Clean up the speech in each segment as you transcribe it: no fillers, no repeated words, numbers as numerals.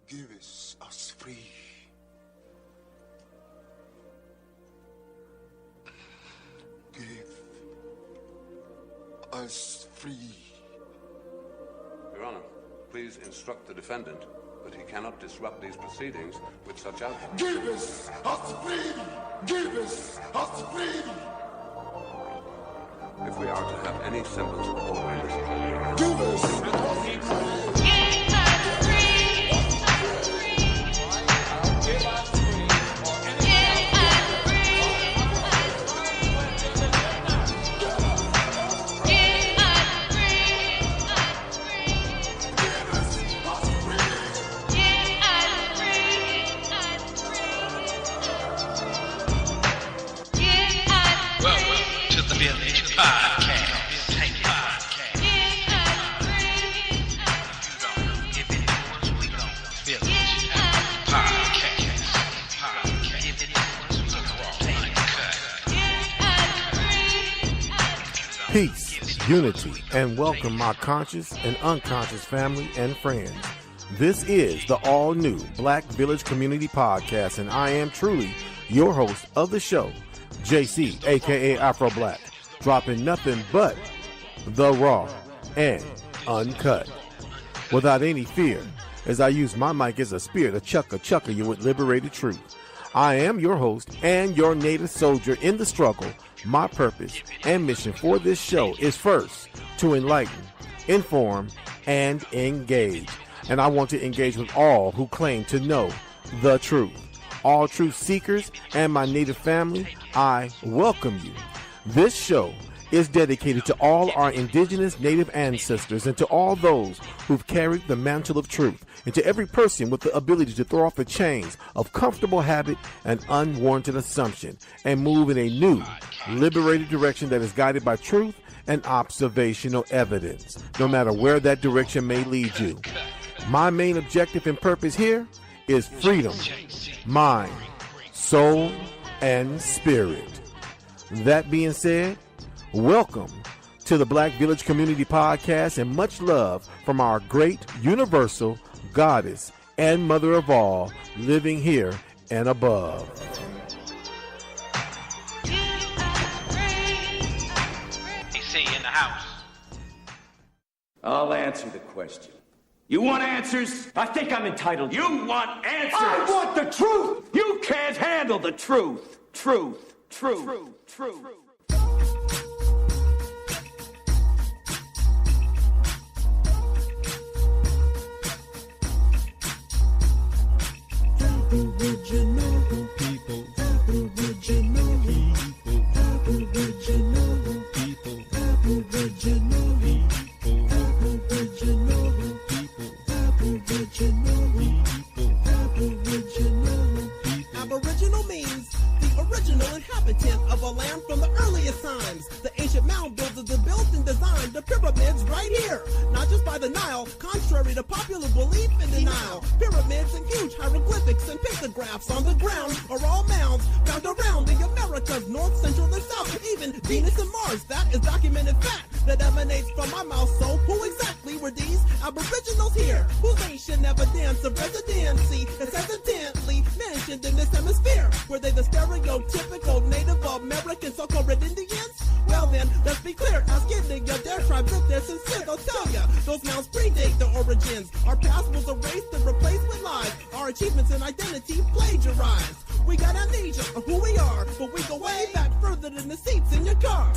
Give us free. Give us free. Your Honor, please instruct the defendant that he cannot disrupt these proceedings with such outbursts. Give us free. Give us free. If we are to have any semblance of order in this country, Give us free. Peace, unity, and welcome my conscious and unconscious family and friends. This is the all-new BlackVillage Community Podcast, and I am truly your host of the show, JC, aka Afro Black, dropping nothing but the raw and uncut. Without any fear, as I use my mic as a spear to chucker you with liberated truth. I am your host and your native soldier in the struggle. My purpose and mission for this show is first to enlighten, inform, and engage. And I want to engage with all who claim to know the truth. All truth seekers and my native family, I welcome you. This show is dedicated to all our indigenous native ancestors and to all those who've carried the mantle of truth, and to every person with the ability to throw off the chains of comfortable habit and unwarranted assumption and move in a new, liberated direction that is guided by truth and observational evidence, no matter where that direction may lead you. My main objective and purpose here is freedom, mind, soul, and spirit. That being said, welcome to the BlackVillage Community Podcast, and much love from our great universal goddess and mother of all, living here and above. AC in the house. I'll answer the question. You want answers? I think I'm entitled. You want answers? I want the truth! You can't handle the truth. Truth. Aboriginal people, Aboriginal people, Aboriginal people, Aboriginal people, Aboriginal people, Aboriginal people, Aboriginal people. Aboriginal means the original inhabitant of a land from the earliest times. The ancient mound builders have built and designed the pyramids right here, not just by the Nile, contrary to popular belief in denial. Pyramids and huge hieroglyphics and pictographs on the ground are all mounds found around the Americas, North, Central, and South, even Venus and Mars. That is documented fact that emanates from my mouth. So who exactly were these Aboriginals here, whose ancient evidence of residency is hesitantly mentioned in this hemisphere? Were they the stereotypical Native American so-called Red Indians? Well then, let's be clear, ask any of their tribes if they're sincere. They'll tell ya those mounds predate their origins. Our past was erased and replaced with lies. Our achievements and identity plagiarized. We got amnesia of who we are, but we go way back further than the seats in your car.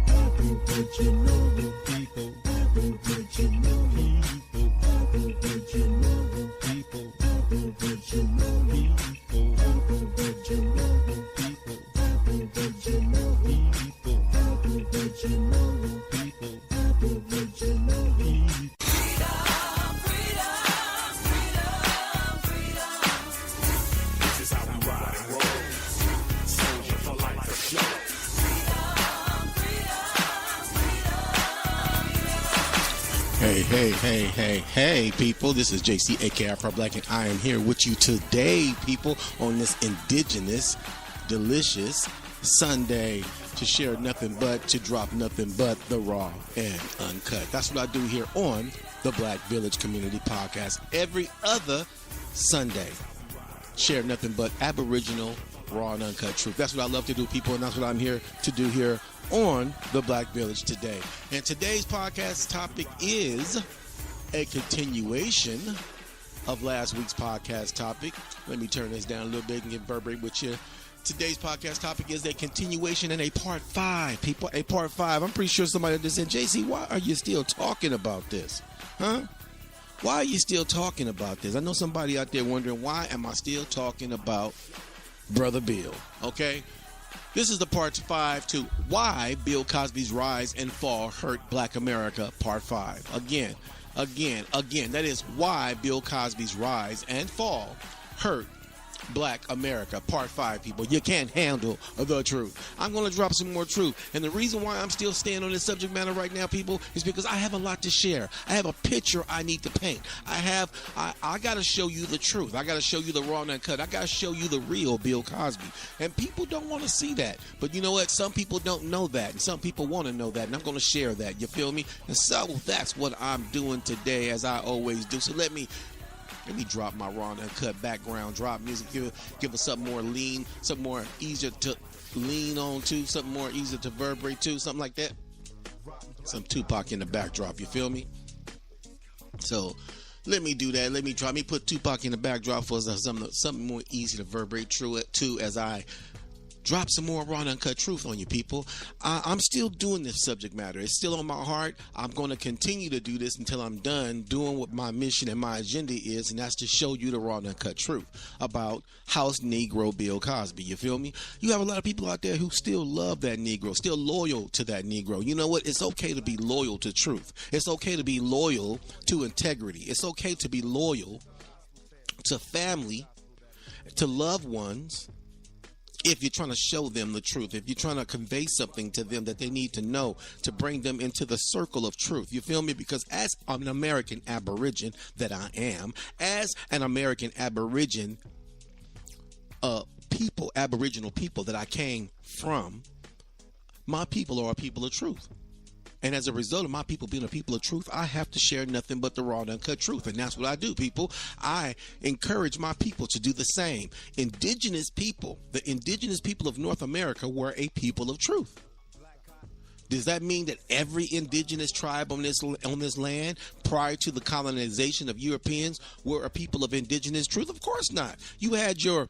Aboriginal people, Aboriginal people, Aboriginal people, Aboriginal people, Aboriginal people, Aboriginal people, Aboriginal people, Aboriginal people. This is how we ride and roll. Soldier for life for sure. Hey, people. This is JC, aka Afro Black, and I am here with you today, people, on this indigenous, delicious Sunday to share nothing but, to drop nothing but the raw and uncut. That's what I do here on the BlackVillage Community Podcast every other Sunday. Share nothing but Aboriginal, raw and uncut truth. That's what I love to do, people, and that's what I'm here to do here on the Black Village today. And today's podcast topic is a continuation of last week's podcast topic. Let me turn this down a little bit and reverberate with you. Today's podcast topic is a continuation and a part 5. People, a part 5. I'm pretty sure somebody just said, JC, why are you still talking about this? Huh? Why are you still talking about this? I know somebody out there wondering, why am I still talking about Brother Bill? Okay? This is the part 5 to Why Bill Cosby's Rise and Fall Hurt Black America, part 5. Again, that is Why Bill Cosby's Rise and Fall Hurt Black America, part 5, people. You can't handle the truth. I'm going to drop some more truth. And the reason why I'm still staying on this subject matter right now, people, is because I have a lot to share. I have a picture I need to paint. I got to show you the truth. I got to show you the raw and uncut. I got to show you the real Bill Cosby. And people don't want to see that. But you know what? Some people don't know that. And some people want to know that. And I'm going to share that. You feel me? And so that's what I'm doing today, as I always do. So let me drop my raw and uncut background drop music. Give us something more lean, something more easier to lean on to, something more easier to vibrate to, something like that. Some Tupac in the backdrop, you feel me? So let me do that. Let me put Tupac in the backdrop for something more easy to vibrate to as I drop some more raw and uncut truth on you, people. I'm still doing this subject matter. It's still on my heart. I'm going to continue to do this until I'm done doing what my mission and my agenda is, and that's to show you the raw and uncut truth about House Negro Bill Cosby. You feel me? You have a lot of people out there who still love that Negro, still loyal to that Negro. You know what? It's okay to be loyal to truth. It's okay to be loyal to integrity. It's okay to be loyal to family, to loved ones, if you're trying to show them the truth, if you're trying to convey something to them that they need to know to bring them into the circle of truth. You feel me? Because as an American Aborigine that I am, as an American Aborigine Aboriginal people that I came from, my people are a people of truth. And as a result of my people being a people of truth, I have to share nothing but the raw and uncut truth. And that's what I do, people. I encourage my people to do the same. Indigenous people, the indigenous people of North America, were a people of truth. Does that mean that every indigenous tribe on this land prior to the colonization of Europeans were a people of indigenous truth? Of course not. You had your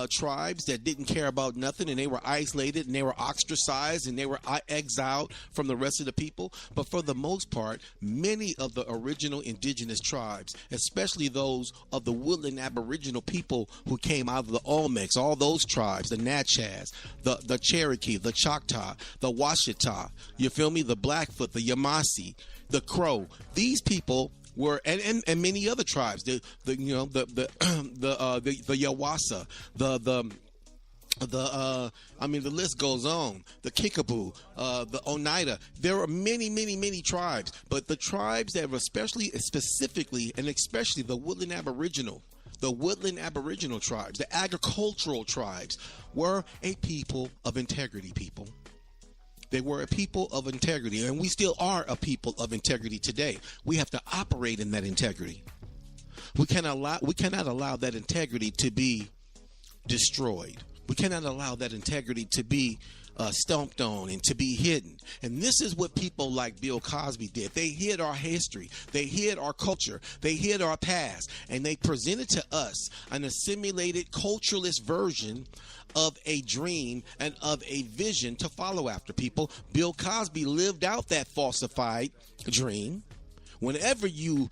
tribes that didn't care about nothing, and they were isolated, and they were ostracized, and they were exiled from the rest of the people. But for the most part, many of the original indigenous tribes, especially those of the woodland Aboriginal people who came out of the Olmecs, all those tribes, the Natchez, the Cherokee, the Choctaw, the Washita, you feel me, the Blackfoot, the Yamasee, the Crow, these people were, and many other tribes, the Yawasa, the list goes on. The Kickapoo, the Oneida. There are many tribes, but the tribes that were specifically the woodland Aboriginal tribes, the agricultural tribes, were a people of integrity, people. They were a people of integrity, and we still are a people of integrity today. We have to operate in that integrity. We cannot allow that integrity to be destroyed. We cannot allow that integrity to be stomped on and to be hidden. And this is what people like Bill Cosby did. They hid our history. They hid our culture. They hid our past. And they presented to us an assimilated culturalist version of a dream and of a vision to follow after, people. Bill Cosby lived out that falsified dream. Whenever you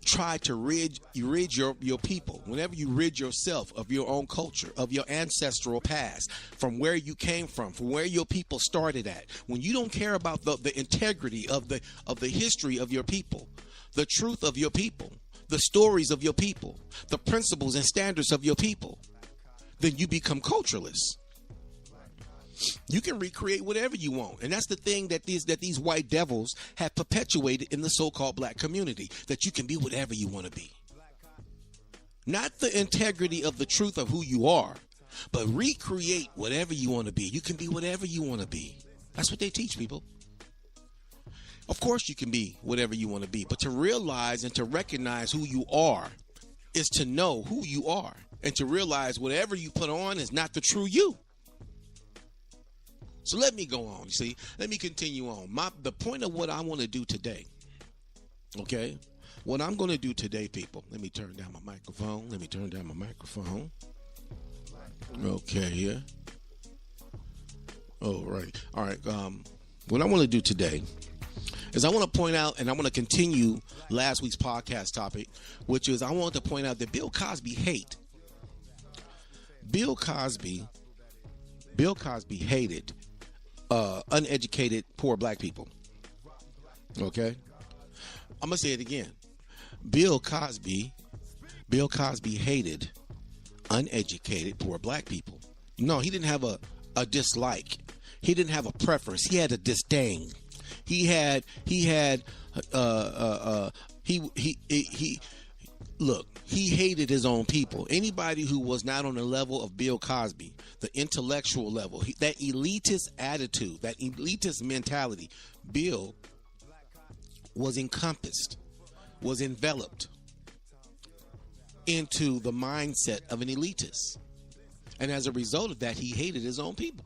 try to rid your people, whenever you rid yourself of your own culture, of your ancestral past, from where you came from where your people started at, when you don't care about the integrity of the history of your people, the truth of your people, the stories of your people, the principles and standards of your people, then you become culturalists. You can recreate whatever you want. And that's the thing that these white devils have perpetuated in the so-called black community, that you can be whatever you want to be. Not the integrity of the truth of who you are, but recreate whatever you want to be. You can be whatever you want to be. That's what they teach people. Of course you can be whatever you want to be, but to realize and to recognize who you are is to know who you are, and to realize whatever you put on is not the true you. So let me go on, you see. Let me continue on. The point of what I want to do today, okay? What I'm going to do today, people, let me turn down my microphone. Okay, here. Oh, right. All right. What I want to do today is I want to point out, and I want to continue last week's podcast topic, which is I want to point out that Bill Cosby hated uneducated, poor black people. Okay? I'm going to say it again. Bill Cosby hated uneducated, poor black people. No, he didn't have a dislike. He didn't have a preference. He had a disdain. He hated his own people. Anybody who was not on the level of Bill Cosby, the intellectual level, that elitist attitude, that elitist mentality, Bill was encompassed, was enveloped into the mindset of an elitist. And as a result of that, he hated his own people.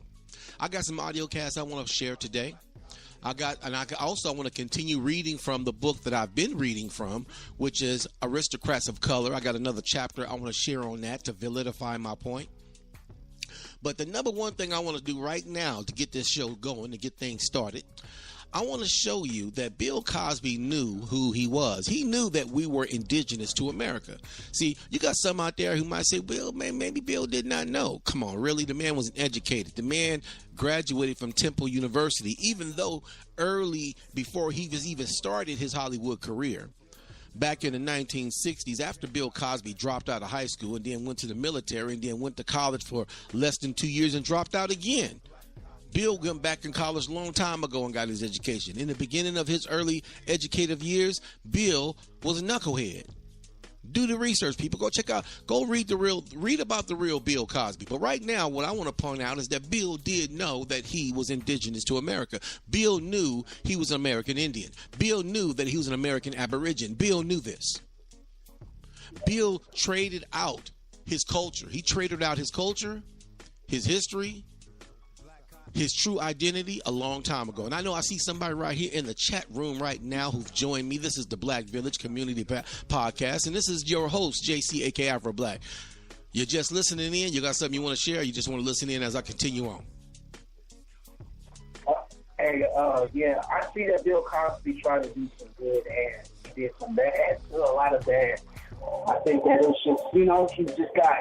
I got some audio casts I want to share today. I want to continue reading from the book that I've been reading from, which is Aristocrats of Color. I got another chapter I want to share on that to validify my point. But the number one thing I want to do right now to get this show going, to get things started, I want to show you that Bill Cosby knew who he was. He knew that we were indigenous to America. See, you got some out there who might say, well, man, maybe Bill did not know. Come on, really? The man was educated. The man graduated from Temple University, even though early, before he was even started his Hollywood career, back in the 1960s, after Bill Cosby dropped out of high school and then went to the military and then went to college for less than 2 years and dropped out again. Bill went back in college a long time ago and got his education. In the beginning of his early educative years, Bill was a knucklehead. Do the research, people. Go read about the real Bill Cosby. But right now, what I want to point out is that Bill did know that he was indigenous to America. Bill knew he was an American Indian. Bill knew that he was an American Aboriginal. Bill knew this. Bill traded out his culture. He traded out his culture, his history, his true identity a long time ago. And I know I see somebody right here in the chat room right now who've joined me. This is the BlackVillage Community Podcast, and this is your host, JC, aka Afro Black. You're just listening in? You got something you want to share? Or you just want to listen in as I continue on? Yeah, I see that Bill Cosby tried to do some good and he did some bad, a lot of bad. I think that it was just,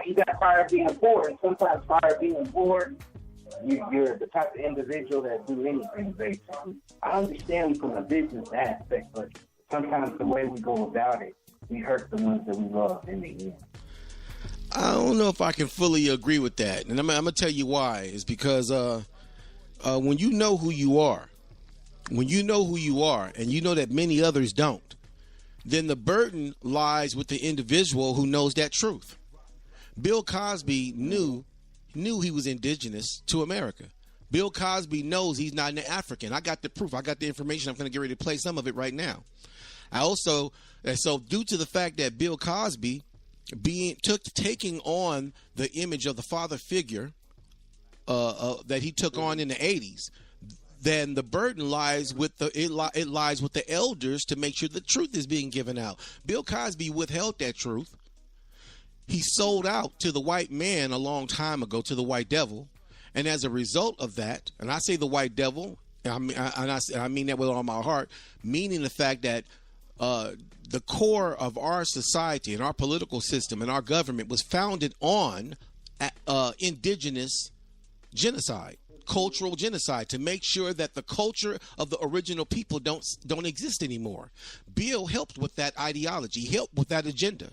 he got tired of being bored, and sometimes tired of being bored, you're the type of individual that do anything, basically. I understand from a business aspect, but sometimes the way we go about it, we hurt the ones that we love in the end. I don't know if I can fully agree with that. And I'm going to tell you why. It's because when you know who you are, and you know that many others don't, then the burden lies with the individual who knows that truth. Bill Cosby knew he was indigenous to America. Bill Cosby knows he's not an African. I got the proof. I got the information. I'm going to get ready to play some of it right now. So due to the fact that Bill Cosby taking on the image of the father figure that he took on in the 80s, then the burden lies with the elders to make sure the truth is being given out. Bill Cosby withheld that truth. He sold out to the white man a long time ago, to the white devil. And as a result of that, and I say the white devil, I mean that with all my heart, meaning the fact that the core of our society and our political system and our government was founded on indigenous genocide, cultural genocide, to make sure that the culture of the original people don't exist anymore. Bill helped with that ideology, he helped with that agenda.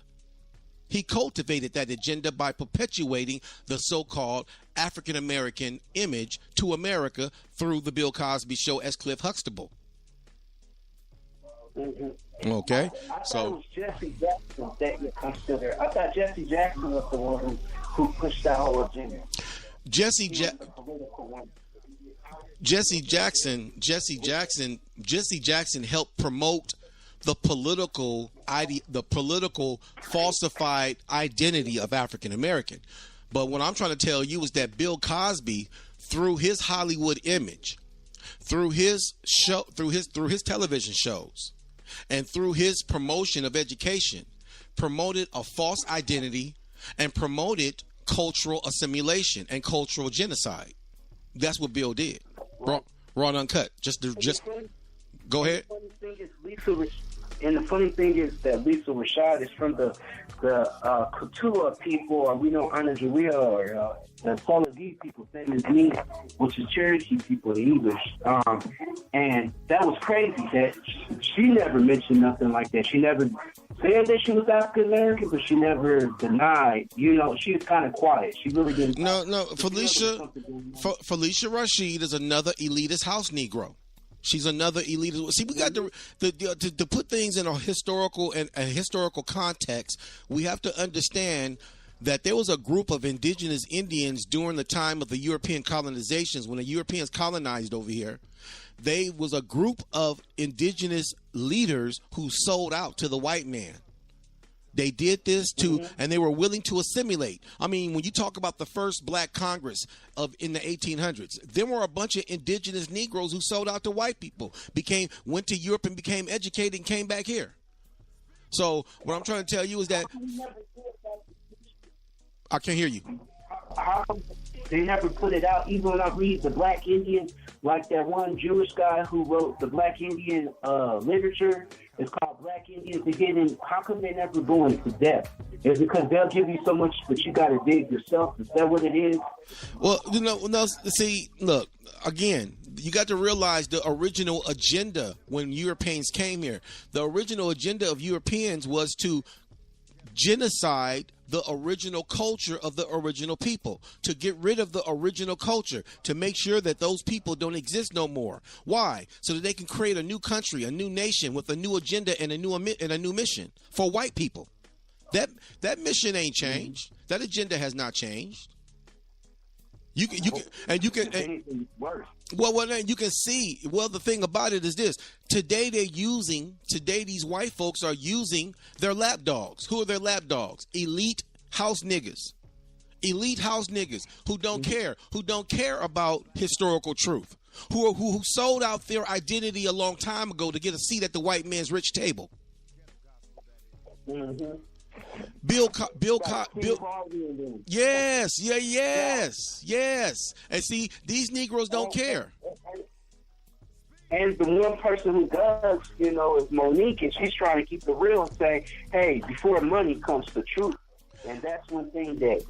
He cultivated that agenda by perpetuating the so-called African-American image to America through the Bill Cosby Show as Cliff Huxtable. Mm-hmm. Okay, I thought it was Jesse Jackson that comes to there. I thought Jesse Jackson was the one who pushed the whole agenda. Jesse Jackson helped promote the political falsified identity of African American. But what I'm trying to tell you is that Bill Cosby, through his Hollywood image, through his television shows, and through his promotion of education, promoted a false identity and promoted cultural assimilation and cultural genocide. That's what Bill did. Raw and uncut. Just go ahead. The funny thing is that Lisa Rashad is from the Katua people, or we know Anajaria, or the Solidee people, same as me, which is Cherokee people, the English. And that was crazy that she never mentioned nothing like that. She never said that she was African American, but she never denied. You know, she was kind of quiet. She really didn't. No. Felicia Rashid is another elitist house Negro. She's another elitist. See, we got to put things in a historical context. We have to understand that there was a group of indigenous Indians during the time of the European colonizations, when the Europeans colonized over here. They was a group of indigenous leaders who sold out to the white man. They did this too, and they were willing to assimilate. I mean, when you talk about the first Black Congress in the 1800s, there were a bunch of indigenous Negroes who sold out to white people, went to Europe and became educated and came back here. So what I'm trying to tell you is that I can't hear you. They never put it out. Even when I read the Black Indian, like that one Jewish guy who wrote the Black Indian literature, it's called Black Indians. How come they never go into depth? Is it because they'll give you so much, but you got to dig yourself? Is that what it is? Well, see, look, again, you got to realize the original agenda when Europeans came here. The original agenda of Europeans was to genocide the original culture of the original people, to get rid of the original culture, to make sure that those people don't exist no more. Why? So that they can create a new country, a new nation with a new agenda and a new mission for white people. That mission ain't changed. That agenda has not changed. You can see. Well, the thing about it is this: today these white folks are using their lapdogs. Who are their lapdogs? Elite house niggas who don't care about historical truth, who sold out their identity a long time ago to get a seat at the white man's rich table. Mm-hmm. Bill. Yes. And see, these Negroes don't care. And the one person who does, is Monique, and she's trying to keep it real and say, hey, before money comes the truth. And that's one thing that,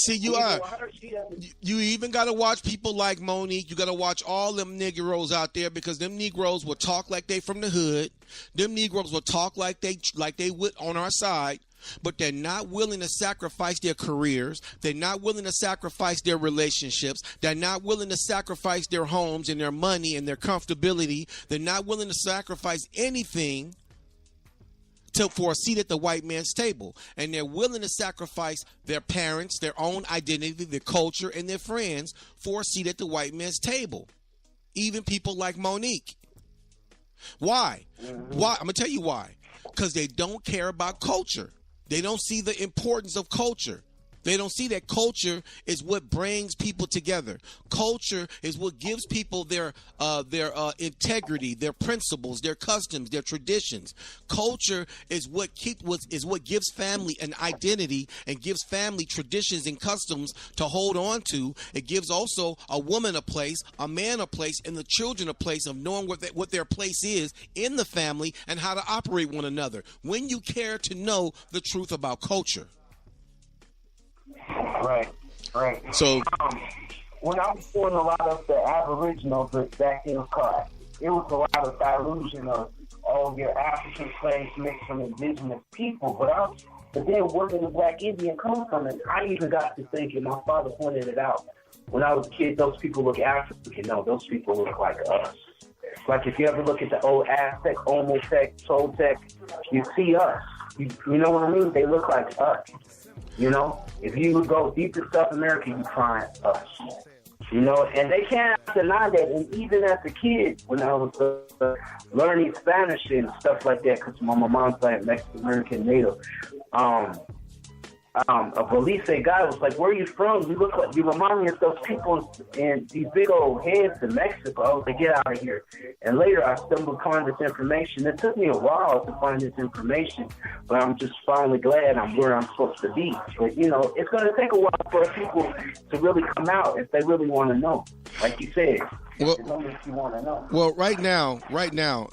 see, you even got to watch people like Monique. You got to watch all them Negroes out there, because them Negroes will talk like they from the hood. Them Negroes will talk like they would on our side, but they're not willing to sacrifice their careers. They're not willing to sacrifice their relationships. They're not willing to sacrifice their homes and their money and their comfortability. They're not willing to sacrifice anything for a seat at the white man's table. And they're willing to sacrifice their parents, their own identity, their culture, and their friends for a seat at the white man's table. Even people like Monique. Why? Why? I'm going to tell you why. Because they don't care about culture. They don't see the importance of culture. They don't see that culture is what brings people together. Culture is what gives people their integrity, their principles, their customs, their traditions. Culture is what gives family an identity and gives family traditions and customs to hold on to. It gives also a woman a place, a man a place, and the children a place of knowing what their place is in the family and how to operate one another. When you care to know the truth about culture. Right. So, when I was doing a lot of the Aboriginal, but back in the car, it was a lot of illusion of all your African slaves mixed from indigenous people. But then where did the Black Indian come from? And I even got to thinking, my father pointed it out. When I was a kid, those people look African. No, those people look like us. Like if you ever look at the old Aztec, Olmec, Toltec, you see us. You know what I mean? They look like us. If you go deep in South America, you find us. You know, and they can't deny that. And even as a kid, when I was learning Spanish and stuff like that, because my mom's like Mexican American native, a Belize guy was like, "Where are you from? You look like you remind me of those people in these big old heads in Mexico." I was like, "Get out of here!" And later, I stumbled upon this information. It took me a while to find this information, but I'm just finally glad I'm where I'm supposed to be. But you know, it's going to take a while for people to really come out if they really want to know. Like you said, well, as long as you want to know. Well, right now,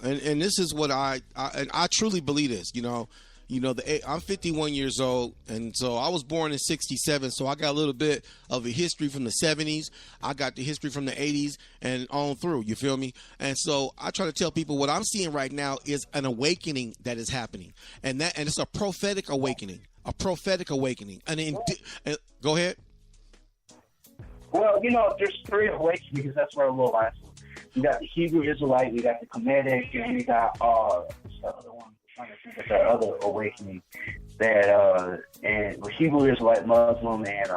and this is what I truly believe this. I'm 51 years old, and so I was born in 67, so I got a little bit of a history from the 70s. I got the history from the 80s and on through, you feel me? And so I try to tell people what I'm seeing right now is an awakening that is happening, and it's a prophetic awakening, Go ahead. Well, there's three awakenings. That's where we'll last. You got the Hebrew Israelite, we got the Kemetic, and we got the other one. Trying to think of the other awakening that and the Hebrew Israelite, Muslim, and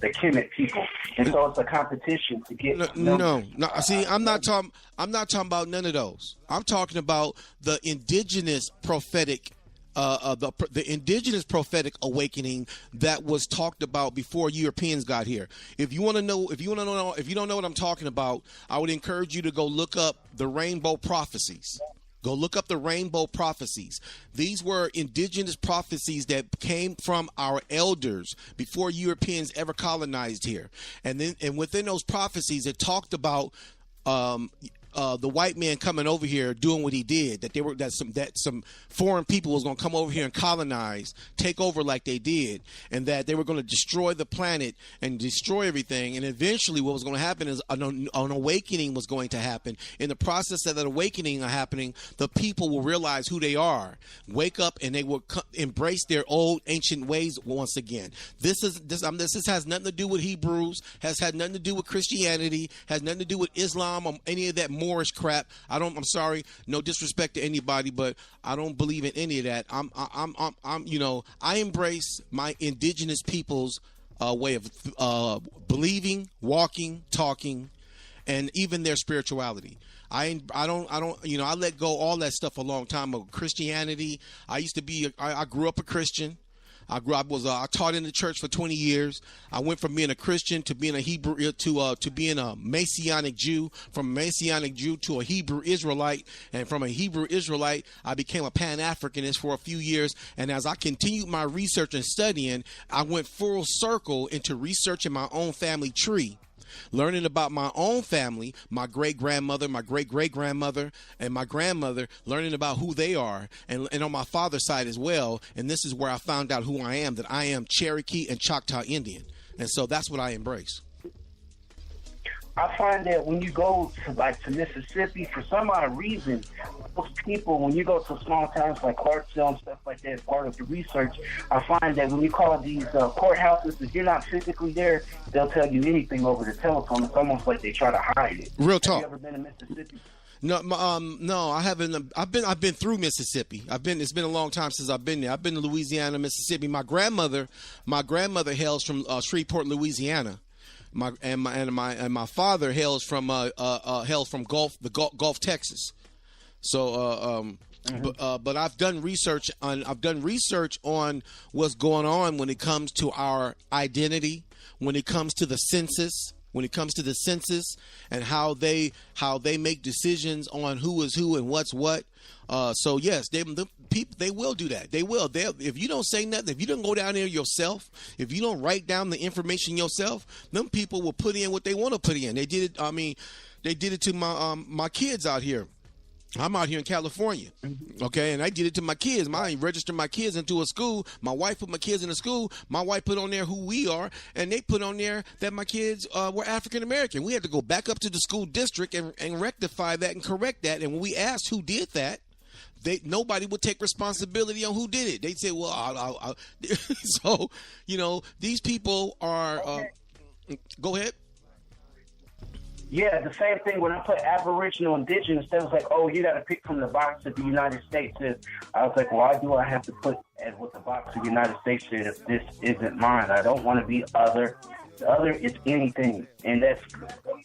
the Kemet people, and so it's a competition to get. No. See, I'm not talking about none of those. I'm talking about the indigenous prophetic. The indigenous prophetic awakening that was talked about before Europeans got here. If you don't know what I'm talking about, I would encourage you to go look up the Rainbow Prophecies. Go look up the Rainbow Prophecies. These were indigenous prophecies that came from our elders before Europeans ever colonized here. And within those prophecies, it talked about the white man coming over here doing what he did, that some foreign people was going to come over here and colonize, take over like they did, and that they were going to destroy the planet and destroy everything. And eventually what was going to happen is an awakening was going to happen. In the process of that awakening happening, the people will realize who they are, wake up, and they will embrace their old ancient ways once again. This has nothing to do with Hebrews, has had nothing to do with Christianity, has nothing to do with Islam or any of that Moorish crap. I'm sorry, no disrespect to anybody, but I don't believe in any of that. I embrace my indigenous people's way of believing, walking, talking, and even their spirituality. I let go all that stuff a long time ago. Christianity. I grew up a Christian. I taught in the church for 20 years. I went from being a Christian to being a Hebrew to being a Messianic Jew, from a Messianic Jew to a Hebrew Israelite, and from a Hebrew Israelite, I became a Pan-Africanist for a few years. And as I continued my research and studying, I went full circle into researching my own family tree. Learning about my own family, my great-grandmother, my great-great-grandmother, and my grandmother, learning about who they are, and on my father's side as well. And this is where I found out who I am, that I am Cherokee and Choctaw Indian. And so that's what I embrace. I find that when you go to Mississippi, for some odd reason, those people, when you go to small towns like Clarksville and stuff like that, as part of the research, I find that when you call these courthouses, if you're not physically there, they'll tell you anything over the telephone. It's almost like they try to hide it. Real talk. Have you ever been to Mississippi? No, I haven't. I've been through Mississippi. It's been a long time since I've been there. I've been to Louisiana, Mississippi. My grandmother hails from Shreveport, Louisiana. My father hails from Gulf, Texas. So, but I've done research on what's going on when it comes to our identity, when it comes to the census. And how they make decisions on who is who and what's what. So yes, they will do that. They will. If you don't say nothing, if you don't go down there yourself, if you don't write down the information yourself, them people will put in what they want to put in. They did it. They did it to my kids out here. I'm out here in California, okay, and I did it to my kids. I registered my kids into a school. My wife put my kids in a school. My wife put on there who we are, and they put on there that my kids were African American. We had to go back up to the school district and rectify that and correct that. And when we asked who did that, nobody would take responsibility on who did it. They'd say, "Well, I'll." So, these people are. Go ahead. Yeah, the same thing when I put Aboriginal, indigenous, they was like, "Oh, you got to pick from the box that the United States is." I was like, "Why do I have to put as what the box of the United States is if this isn't mine? I don't want to be other. The other is anything, and that's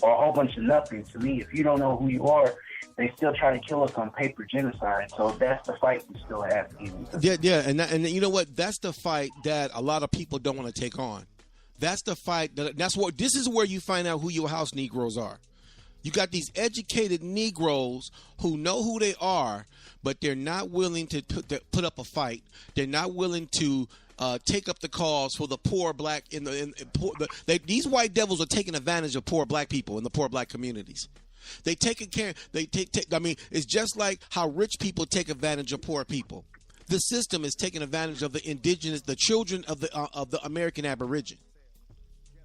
a whole bunch of nothing to me. If you don't know who you are, they still try to kill us on paper genocide. So that's the fight we still have. Yeah, and you know what? That's the fight that a lot of people don't want to take on. That's the fight. This is where you find out who your house Negroes are. You got these educated Negroes who know who they are, but they're not willing to put up a fight. They're not willing to take up the cause for the poor black these white devils are taking advantage of poor black people in the poor black communities. They take care. I mean, it's just like how rich people take advantage of poor people. The system is taking advantage of the indigenous, the children of the American Aboriginal.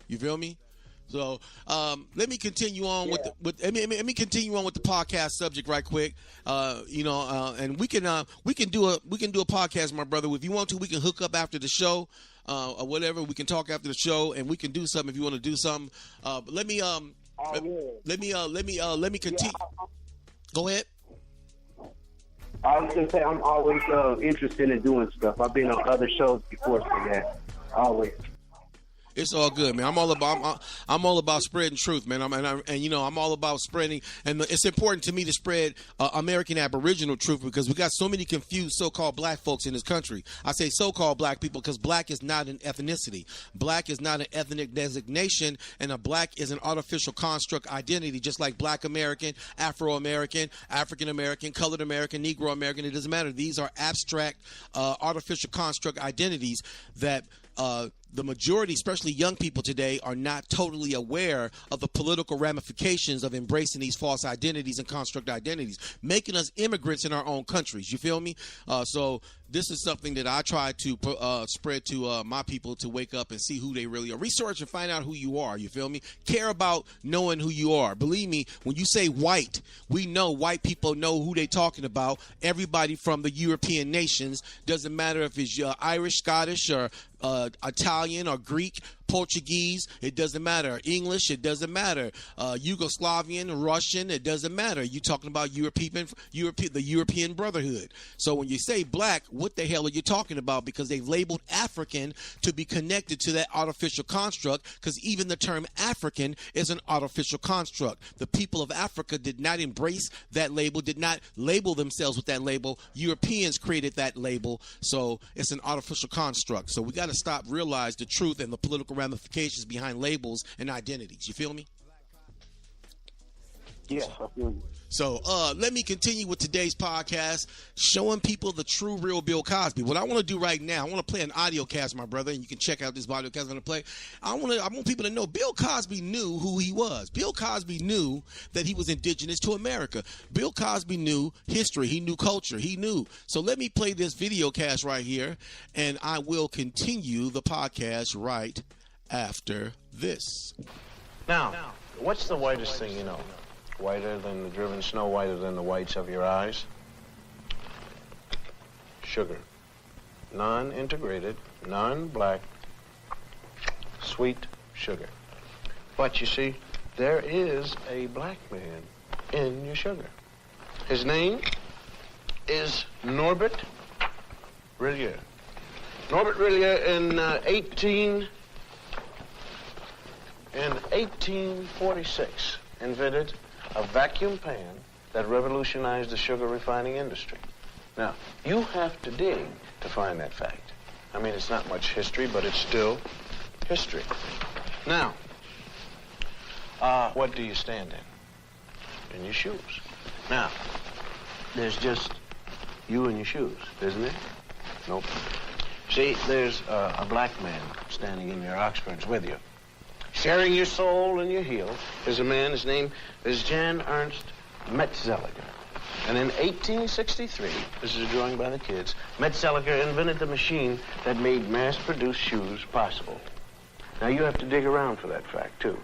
You feel me? So let me continue on let me continue on with the podcast subject right quick. And we can do a podcast, my brother. If you want to, we can hook up after the show or whatever. We can talk after the show, and we can do something if you want to do something. But let me continue. Go ahead. I was gonna say I'm always interested in doing stuff. I've been on other shows before, so yeah, always. It's all good, man. I'm all about spreading truth, man. I'm all about spreading, and it's important to me to spread American Aboriginal truth because we got so many confused so-called black folks in this country. I say so-called black people because black is not an ethnicity. Black is not an ethnic designation, and a black is an artificial construct identity, just like Black American, Afro-American, African-American, Colored American, Negro American. It doesn't matter. These are abstract, artificial construct identities that the majority, especially young people today, are not totally aware of the political ramifications of embracing these false identities and construct identities, making us immigrants in our own countries. You feel me? So this is something that I try to spread to my people to wake up and see who they really are. Research and find out who you are. You feel me? Care about knowing who you are. Believe me, when you say white, we know white people know who they're talking about. Everybody from the European nations, doesn't matter if it's Irish, Scottish, or Italian or Greek, Portuguese, it doesn't matter. English, it doesn't matter. Yugoslavian, Russian, it doesn't matter. You're talking about the European Brotherhood. So when you say black, what the hell are you talking about? Because they've labeled African to be connected to that artificial construct, because even the term African is an artificial construct. The people of Africa did not embrace that label, did not label themselves with that label. Europeans created that label, so it's an artificial construct. So we got to stop, realize the truth and the political ramifications behind labels and identities. You feel me? Yeah, I feel you. So let me continue with today's podcast, showing people the true, real Bill Cosby. What I want to do right now, I want to play an audio cast, my brother, and you can check out this audio cast I'm going to play. I want people to know Bill Cosby knew who he was. Bill Cosby knew that he was indigenous to America. Bill Cosby knew history. He knew culture. He knew. So let me play this video cast right here, and I will continue the podcast right after this. Now, what's the whitest thing you know? Whiter than the driven snow, whiter than the whites of your eyes? Sugar. Non-integrated, non-black, sweet sugar. But you see, there is a black man in your sugar. His name is Norbert Rillier. Norbert Rillier in 1846 invented a vacuum pan that revolutionized the sugar refining industry. Now, you have to dig to find that fact. I mean, it's not much history, but it's still history. Now, what do you stand in? In your shoes. Now, there's just you and your shoes, isn't it? Nope. See, there's a black man standing in your Oxfords with you. Sharing your soul and your heel is a man, his name is Jan Ernst Metzelliger. And in 1863, this is a drawing by the kids, Metzelliger invented the machine that made mass-produced shoes possible. Now, you have to dig around for that fact, too.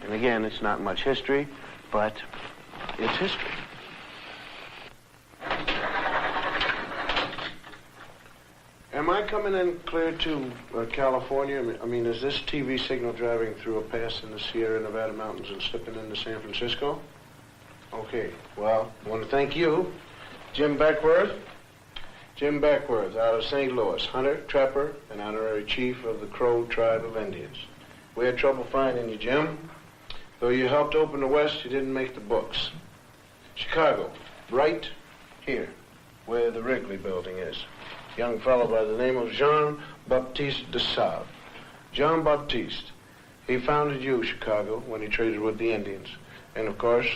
And again, it's not much history, but it's history. Am I coming in clear to California? I mean, is this TV signal driving through a pass in the Sierra Nevada mountains and slipping into San Francisco? Okay, well, I want to thank you, Jim Beckworth. Jim Beckworth out of St. Louis, hunter, trapper, and honorary chief of the Crow tribe of Indians. We had trouble finding you, Jim. Though you helped open the West, you didn't make the books. Chicago, right here, where the Wrigley building is. A young fellow by the name of Jean-Baptiste de Sable. Jean-Baptiste, he founded Chicago, when he traded with the Indians. And of course,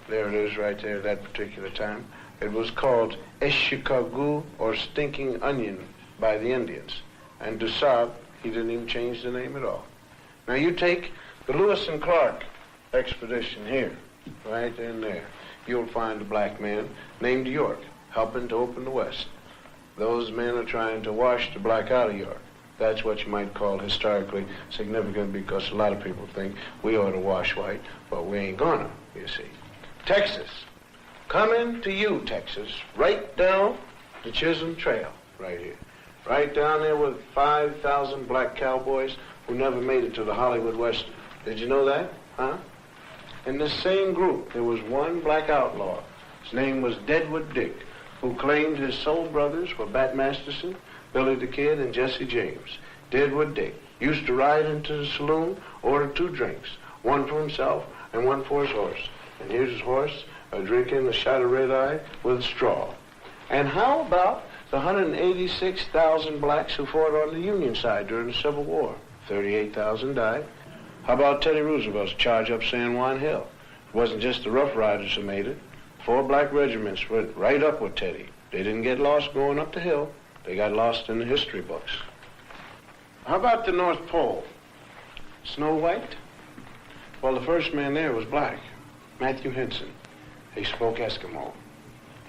there it is right there at that particular time. It was called Chicago, or Stinking Onion, by the Indians. And de Sable, he didn't even change the name at all. Now you take the Lewis and Clark expedition here, right in there. You'll find a black man named York helping to open the West. Those men are trying to wash the black out of York. That's what you might call historically significant, because a lot of people think we ought to wash white, but we ain't gonna, you see. Texas. Coming to you, Texas, right down the Chisholm Trail, right here. Right down there with 5,000 black cowboys who never made it to the Hollywood Western. Did you know that? Huh? In this same group, there was one black outlaw. His name was Deadwood Dick, who claimed his soul brothers were Bat Masterson, Billy the Kid, and Jesse James. Deadwood Dick used to ride into the saloon, order 2 drinks, one for himself and one for his horse. And here's his horse, drinking a shot of red-eye with a straw. And how about the 186,000 blacks who fought on the Union side during the Civil War? 38,000 died. How about Teddy Roosevelt's charge up San Juan Hill? It wasn't just the Rough Riders who made it. 4 black regiments went right up with Teddy. They didn't get lost going up the hill. They got lost in the history books. How about the North Pole? Snow White? Well, the first man there was black, Matthew Henson. He spoke Eskimo.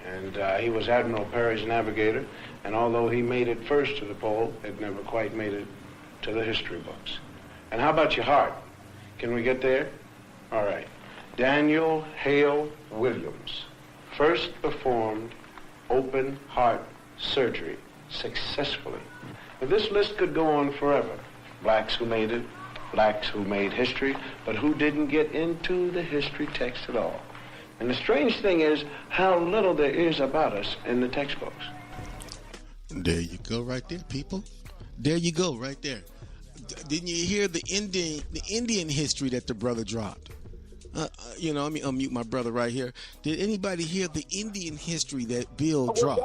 And he was Admiral Perry's navigator. And although he made it first to the pole, it never quite made it to the history books. And how about your heart? Can we get there? All right. Daniel Hale Williams first performed open heart surgery successfully. But this list could go on forever. Blacks who made it, blacks who made history, but who didn't get into the history text at all. And the strange thing is how little there is about us in the textbooks. There you go right there, people. There you go right there. Didn't you hear the Indian history that the brother dropped? Let me unmute my brother right here. Did anybody hear the Indian history that Bill dropped?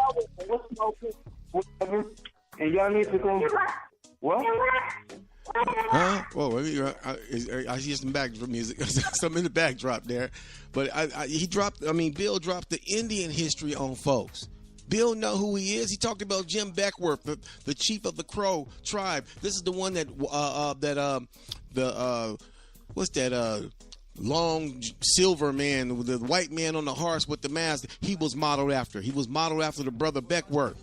And y'all need to go. What? Huh? Whoa, I see some backdrop music, some in the backdrop there. But Bill dropped the Indian history on folks. Bill know who he is. He talked about Jim Beckworth, the chief of the Crow tribe. This is the one long silver man, the white man on the horse with the mask. He was modeled after. He was modeled after the brother Beckworth.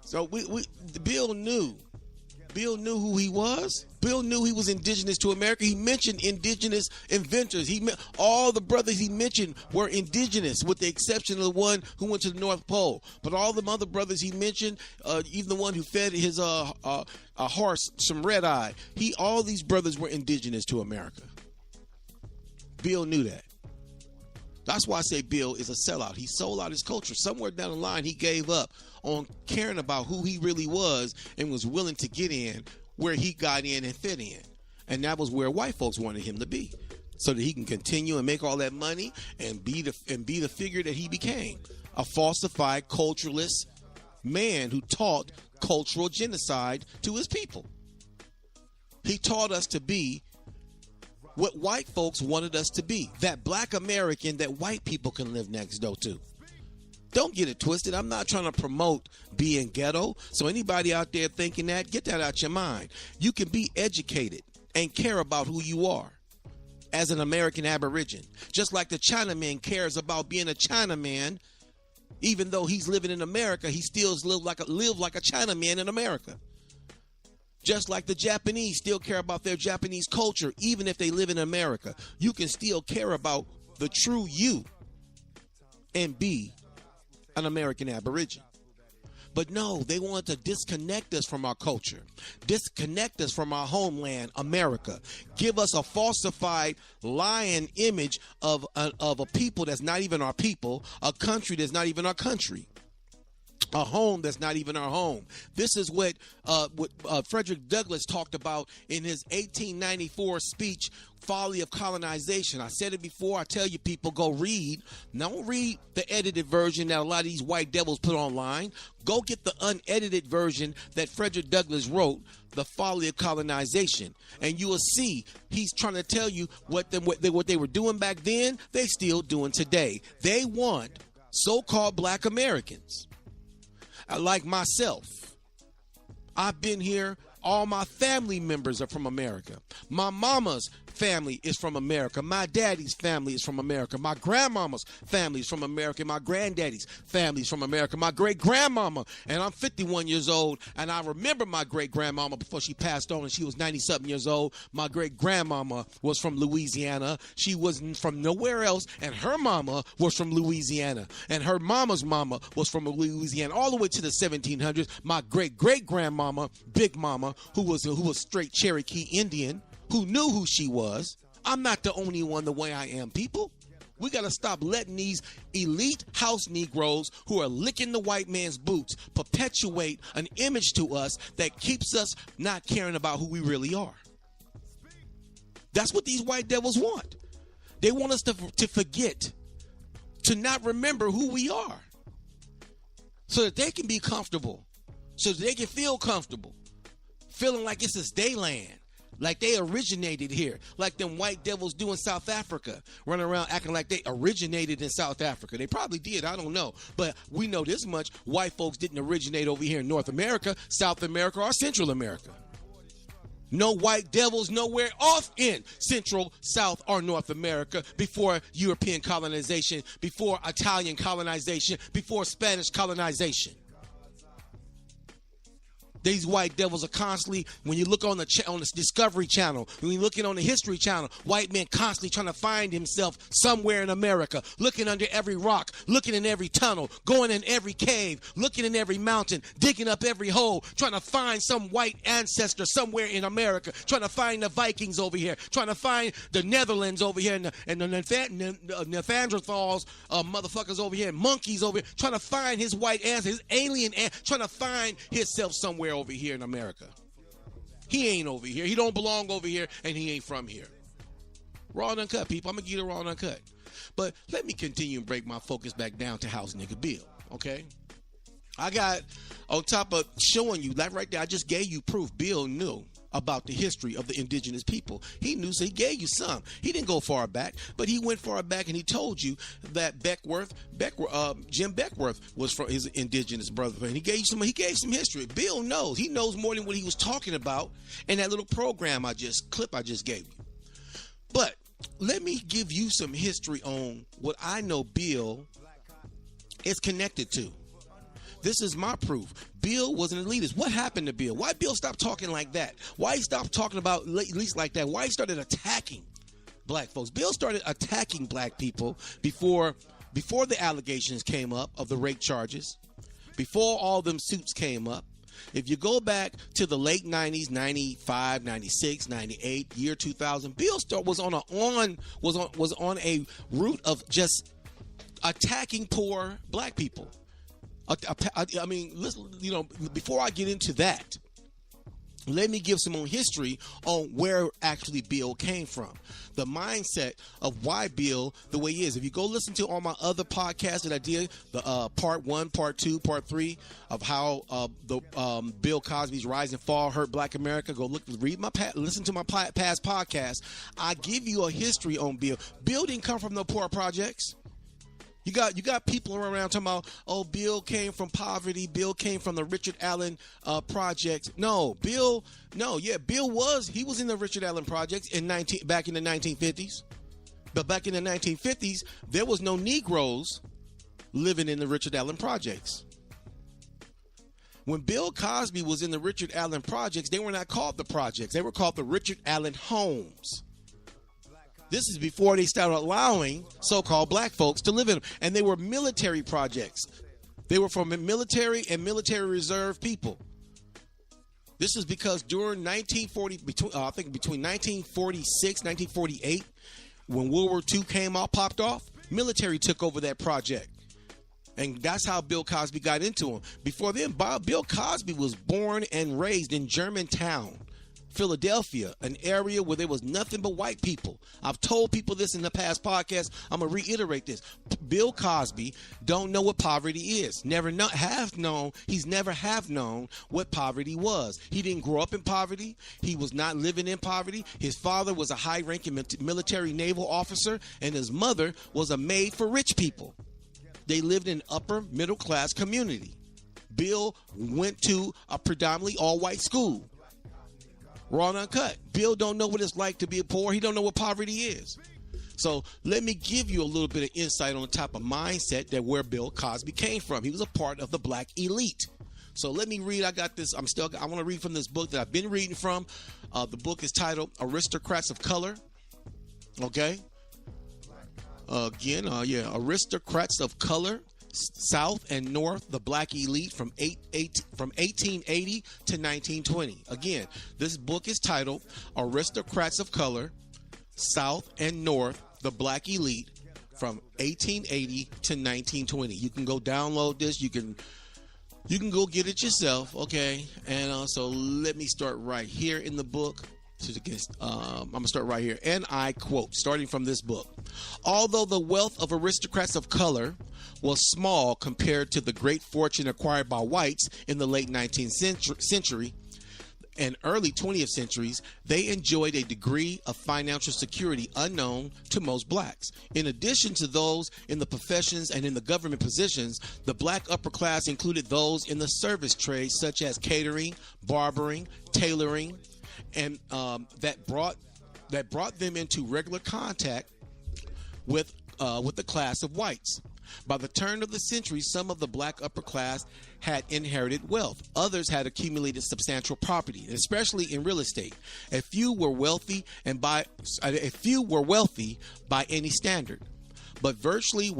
So Bill knew. Bill knew who he was. Bill knew he was indigenous to America. He mentioned indigenous inventors. All the brothers he mentioned were indigenous, with the exception of the one who went to the North Pole. But all the other brothers he mentioned, even the one who fed his a horse some red eye, all these brothers were indigenous to America. Bill knew that. That's why I say Bill is a sellout. He sold out his culture. Somewhere down the line, he gave up on caring about who he really was and was willing to get in where he got in and fit in. And that was where white folks wanted him to be, so that he can continue and make all that money and be the figure that he became, a falsified culturalist man who taught cultural genocide to his people. He taught us to be what white folks wanted us to be, that black American that white people can live next door to. Don't get it twisted. I'm not trying to promote being ghetto. So anybody out there thinking that, get that out your mind. You can be educated and care about who you are as an American Aborigine. Just like the Chinaman cares about being a Chinaman, even though he's living in America, he still live like a Chinaman in America. Just like the Japanese still care about their Japanese culture, even if they live in America. You can still care about the true you and be an American Aborigine. But no, they want to disconnect us from our culture, disconnect us from our homeland, America, give us a falsified, lying image of a people that's not even our people, a country that's not even our country. a home that's not even our home. This is what Frederick Douglass talked about in his 1894 speech, Folly of Colonization. I said it before. I tell you, people, go read. Don't read the edited version that a lot of these white devils put online. Go get the unedited version that Frederick Douglass wrote, The Folly of Colonization. And you will see he's trying to tell you what they were doing back then, they still doing today. They want so-called black Americans. Like myself, I've been here. All my family members are from America. My mama's family is from America. My daddy's family is from America. My grandmama's family is from America. My granddaddy's family is from America. My great-grandmama, and I'm 51 years old, and I remember my great-grandmama before she passed on, and she was 90-something years old. My great-grandmama was from Louisiana. She wasn't from nowhere else, and her mama was from Louisiana, and her mama's mama was from Louisiana, all the way to the 1700s. My great-great-grandmama, Big Mama, who was straight Cherokee Indian, who knew who she was. I'm not the only one the way I am, people. We got to stop letting these elite house Negroes who are licking the white man's boots perpetuate an image to us that keeps us not caring about who we really are. That's what these white devils want. They want us to forget, to not remember who we are, so that they can be comfortable, so that they can feel comfortable, feeling like it's this day land. Like they originated here, like them white devils do in South Africa, running around acting like they originated in South Africa. They probably did, I don't know. But we know this much, white folks didn't originate over here in North America, South America, or Central America. No white devils nowhere off in Central, South, or North America before European colonization, before Italian colonization, before Spanish colonization. These white devils are constantly, when you look on the Discovery Channel, when you're looking on the History Channel, white men constantly trying to find himself somewhere in America, looking under every rock, looking in every tunnel, going in every cave, looking in every mountain, digging up every hole, trying to find some white ancestor somewhere in America, trying to find the Vikings over here, trying to find the Netherlands over here, and the Neanderthals, motherfuckers over here, and monkeys over here, trying to find his white ancestor, his alien ancestor, trying to find himself somewhere over here in America. He ain't over here. He don't belong over here, and he ain't from here. Raw and uncut, people. I'm gonna get it raw and uncut. But let me continue and break my focus back down to house nigga Bill. Okay, I got, on top of showing you that right there, I just gave you proof Bill knew about the history of the indigenous people. He knew, so he gave you some. He didn't go far back, but he went far back, and he told you that Jim Beckworth was from his indigenous brother, and he gave some history. Bill knows. He knows more than what he was talking about in that little program I just gave you. But let me give you some history on what I know Bill is connected to. This is my proof. Bill was an elitist. What happened to Bill? Why Bill stopped talking like that? Why he stopped talking about elites like that? Why he started attacking black folks? Bill started attacking black people before the allegations came up of the rape charges, before all them suits came up. If you go back to the late 90s, 95, 96, 98, year 2000, Bill was on a route of just attacking poor black people. I mean, listen, before I get into that, let me give some more history on where actually Bill came from. The mindset of why Bill the way he is. If you go listen to all my other podcasts that I did, the part 1, part 2, part 3 of how Bill Cosby's Rise and Fall hurt Black America, go listen to my past podcasts. I give you a history on Bill. Bill didn't come from the poor projects. You got people around talking about, oh, Bill came from poverty. Bill came from the Richard Allen projects. Bill was in the Richard Allen projects back in the 1950s. But back in the 1950s, there was no Negroes living in the Richard Allen projects. When Bill Cosby was in the Richard Allen projects, they were not called the projects. They were called the Richard Allen homes. This is before they started allowing so-called black folks to live in them. And they were military projects. They were from military and military reserve people. This is because during between 1946, 1948, when World War II popped off, military took over that project. And that's how Bill Cosby got into him. Before then, Bill Cosby was born and raised in Germantown, Philadelphia, an area where there was nothing but white people. I've told people this in the past podcast. I'm going to reiterate this. Bill Cosby don't know what poverty is. He's never have known what poverty was. He didn't grow up in poverty. He was not living in poverty. His father was a high-ranking military naval officer, and his mother was a maid for rich people. They lived in upper middle class community. Bill went to a predominantly all-white school. Raw and uncut. Bill don't know what it's like to be poor. He don't know what poverty is. So let me give you a little bit of insight on the type of mindset that where Bill Cosby came from. He was a part of the black elite. So let me read. I got this. I want to read from this book that I've been reading from. The book is titled Aristocrats of Color. Okay. Aristocrats of Color, South and North, the Black Elite from 1880 to 1920. Again, this book is titled Aristocrats of Color, South and North, the Black Elite from 1880 to 1920. You can go download this. You can go get it yourself, okay? And so let me start right here in the book. I'm going to start right here. And I quote, starting from this book. Although the wealth of aristocrats of color was small compared to the great fortune acquired by whites in the late 19th century and early 20th centuries, they enjoyed a degree of financial security unknown to most blacks. In addition to those in the professions and in the government positions, the black upper class included those in the service trades such as catering, barbering, tailoring, and that brought them into regular contact with the class of whites. By the turn of the century, some of the black upper class had inherited wealth. Others had accumulated substantial property, especially in real estate. A few were wealthy by any standard, but virtually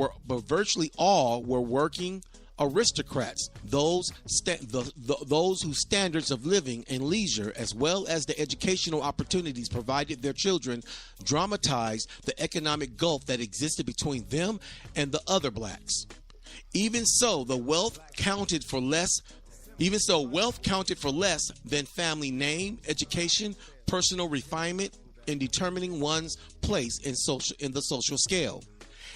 all were working aristocrats, those whose standards of living and leisure, as well as the educational opportunities provided their children, dramatized the economic gulf that existed between them and the other blacks. Even so, wealth counted for less than family name, education, personal refinement in determining one's place in the social scale.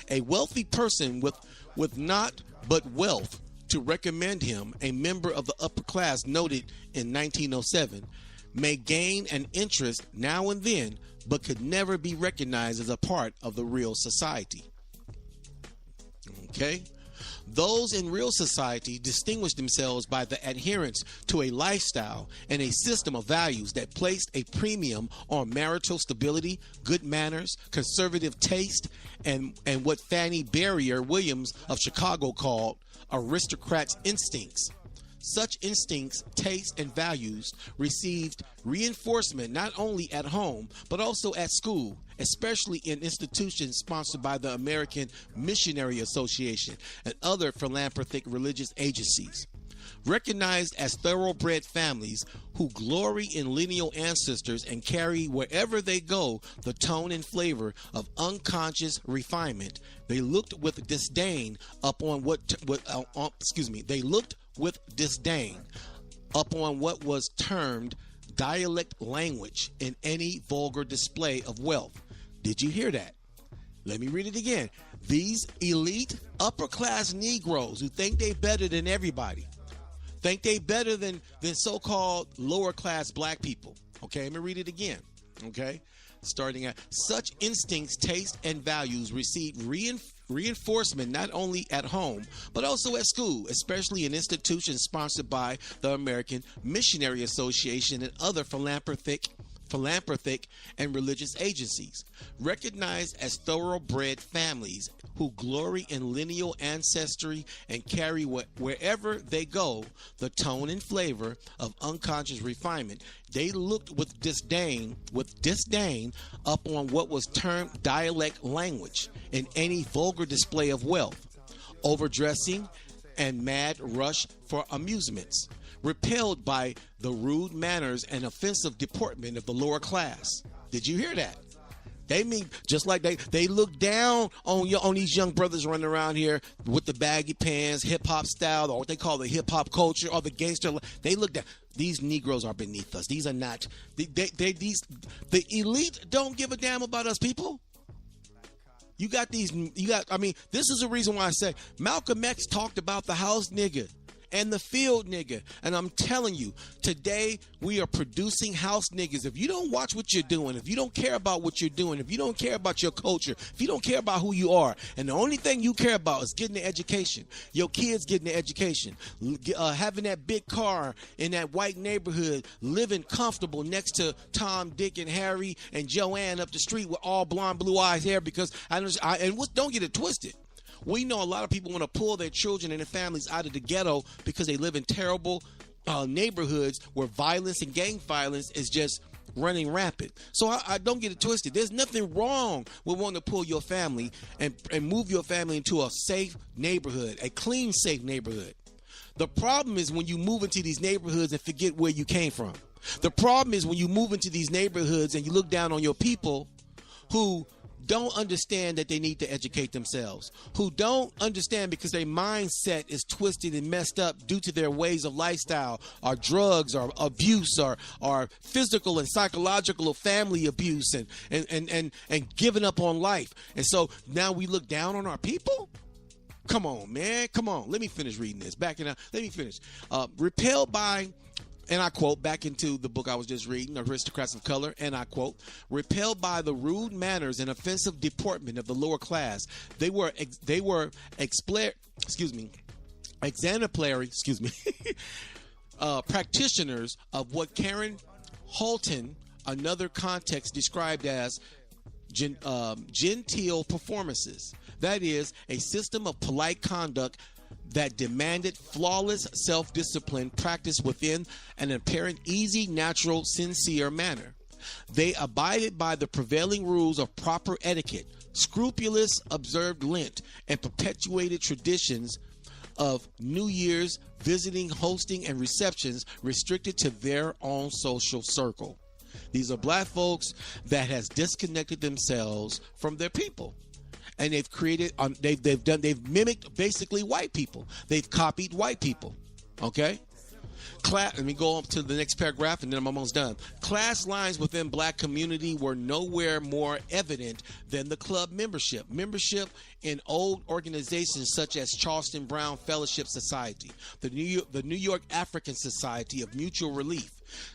A wealthy person with not but wealth to recommend him, a member of the upper class noted in 1907, may gain an interest now and then, but could never be recognized as a part of the real society. Okay? Those in real society distinguished themselves by the adherence to a lifestyle and a system of values that placed a premium on marital stability, good manners, conservative taste, and what Fanny Barrier Williams of Chicago called aristocrats' instincts. Such instincts, tastes, and values received reinforcement not only at home, but also at school, especially in institutions sponsored by the American Missionary Association and other philanthropic religious agencies. Recognized as thoroughbred families who glory in lineal ancestors and carry wherever they go the tone and flavor of unconscious refinement, they looked with disdain upon what was termed dialect language in any vulgar display of wealth. Did you hear that? Let me read it again. These elite upper class Negroes who think they better than everybody, think they better than so-called lower class black people. Okay, let me read it again. Okay, starting at such instincts, taste, and values receive reinforcement not only at home, but also at school, especially in institutions sponsored by the American Missionary Association and other philanthropic and religious agencies. Recognized as thoroughbred families who glory in lineal ancestry and carry wherever they go the tone and flavor of unconscious refinement, they looked with disdain upon what was termed dialect language in any vulgar display of wealth, overdressing, and mad rush for amusements, repelled by the rude manners and offensive deportment of the lower class. Did you hear that? They mean just like they look down on these young brothers running around here with the baggy pants, hip hop style, or what they call the hip hop culture, or the gangster. They look down. These Negroes are beneath us. These are not. The elite don't give a damn about us people. I mean, this is the reason why I say Malcolm X talked about the house nigga and the field nigga. And I'm telling you, today we are producing house niggas. If you don't watch what you're doing, if you don't care about what you're doing, if you don't care about your culture, if you don't care about who you are, and the only thing you care about is getting the education, your kids getting the education, having that big car in that white neighborhood, living comfortable next to Tom, Dick, and Harry and Joanne up the street with all blonde, blue eyes hair, because don't get it twisted. We know a lot of people want to pull their children and their families out of the ghetto because they live in terrible neighborhoods where violence and gang violence is just running rapid. So I don't get it twisted. There's nothing wrong with wanting to pull your family and move your family into a safe neighborhood, a clean, safe neighborhood. The problem is when you move into these neighborhoods and forget where you came from. The problem is when you move into these neighborhoods and you look down on your people who don't understand that they need to educate themselves, who don't understand because their mindset is twisted and messed up due to their ways of lifestyle, or drugs, or abuse, or physical and psychological or family abuse, and giving up on life. And so now we look down on our people? Come on, man. Come on. Let me finish reading this. Let me finish. Repelled by... And I quote, back into the book I was just reading, Aristocrats of Color, and I quote, repelled by the rude manners and offensive deportment of the lower class, they were exemplary, practitioners of what Karen Holton, another context, described as genteel performances. That is, a system of polite conduct that demanded flawless self-discipline practiced within an apparent easy, natural, sincere manner. They abided by the prevailing rules of proper etiquette, scrupulous observed Lent, and perpetuated traditions of New Year's, visiting, hosting, and receptions restricted to their own social circle. These are black folks that has disconnected themselves from their people. And they've created, they've mimicked basically white people. They've copied white people. Okay? Let me go up to the next paragraph and then I'm almost done. Class lines within black community were nowhere more evident than the club membership. Membership in old organizations such as Charleston Brown Fellowship Society, the New York African Society of Mutual Relief,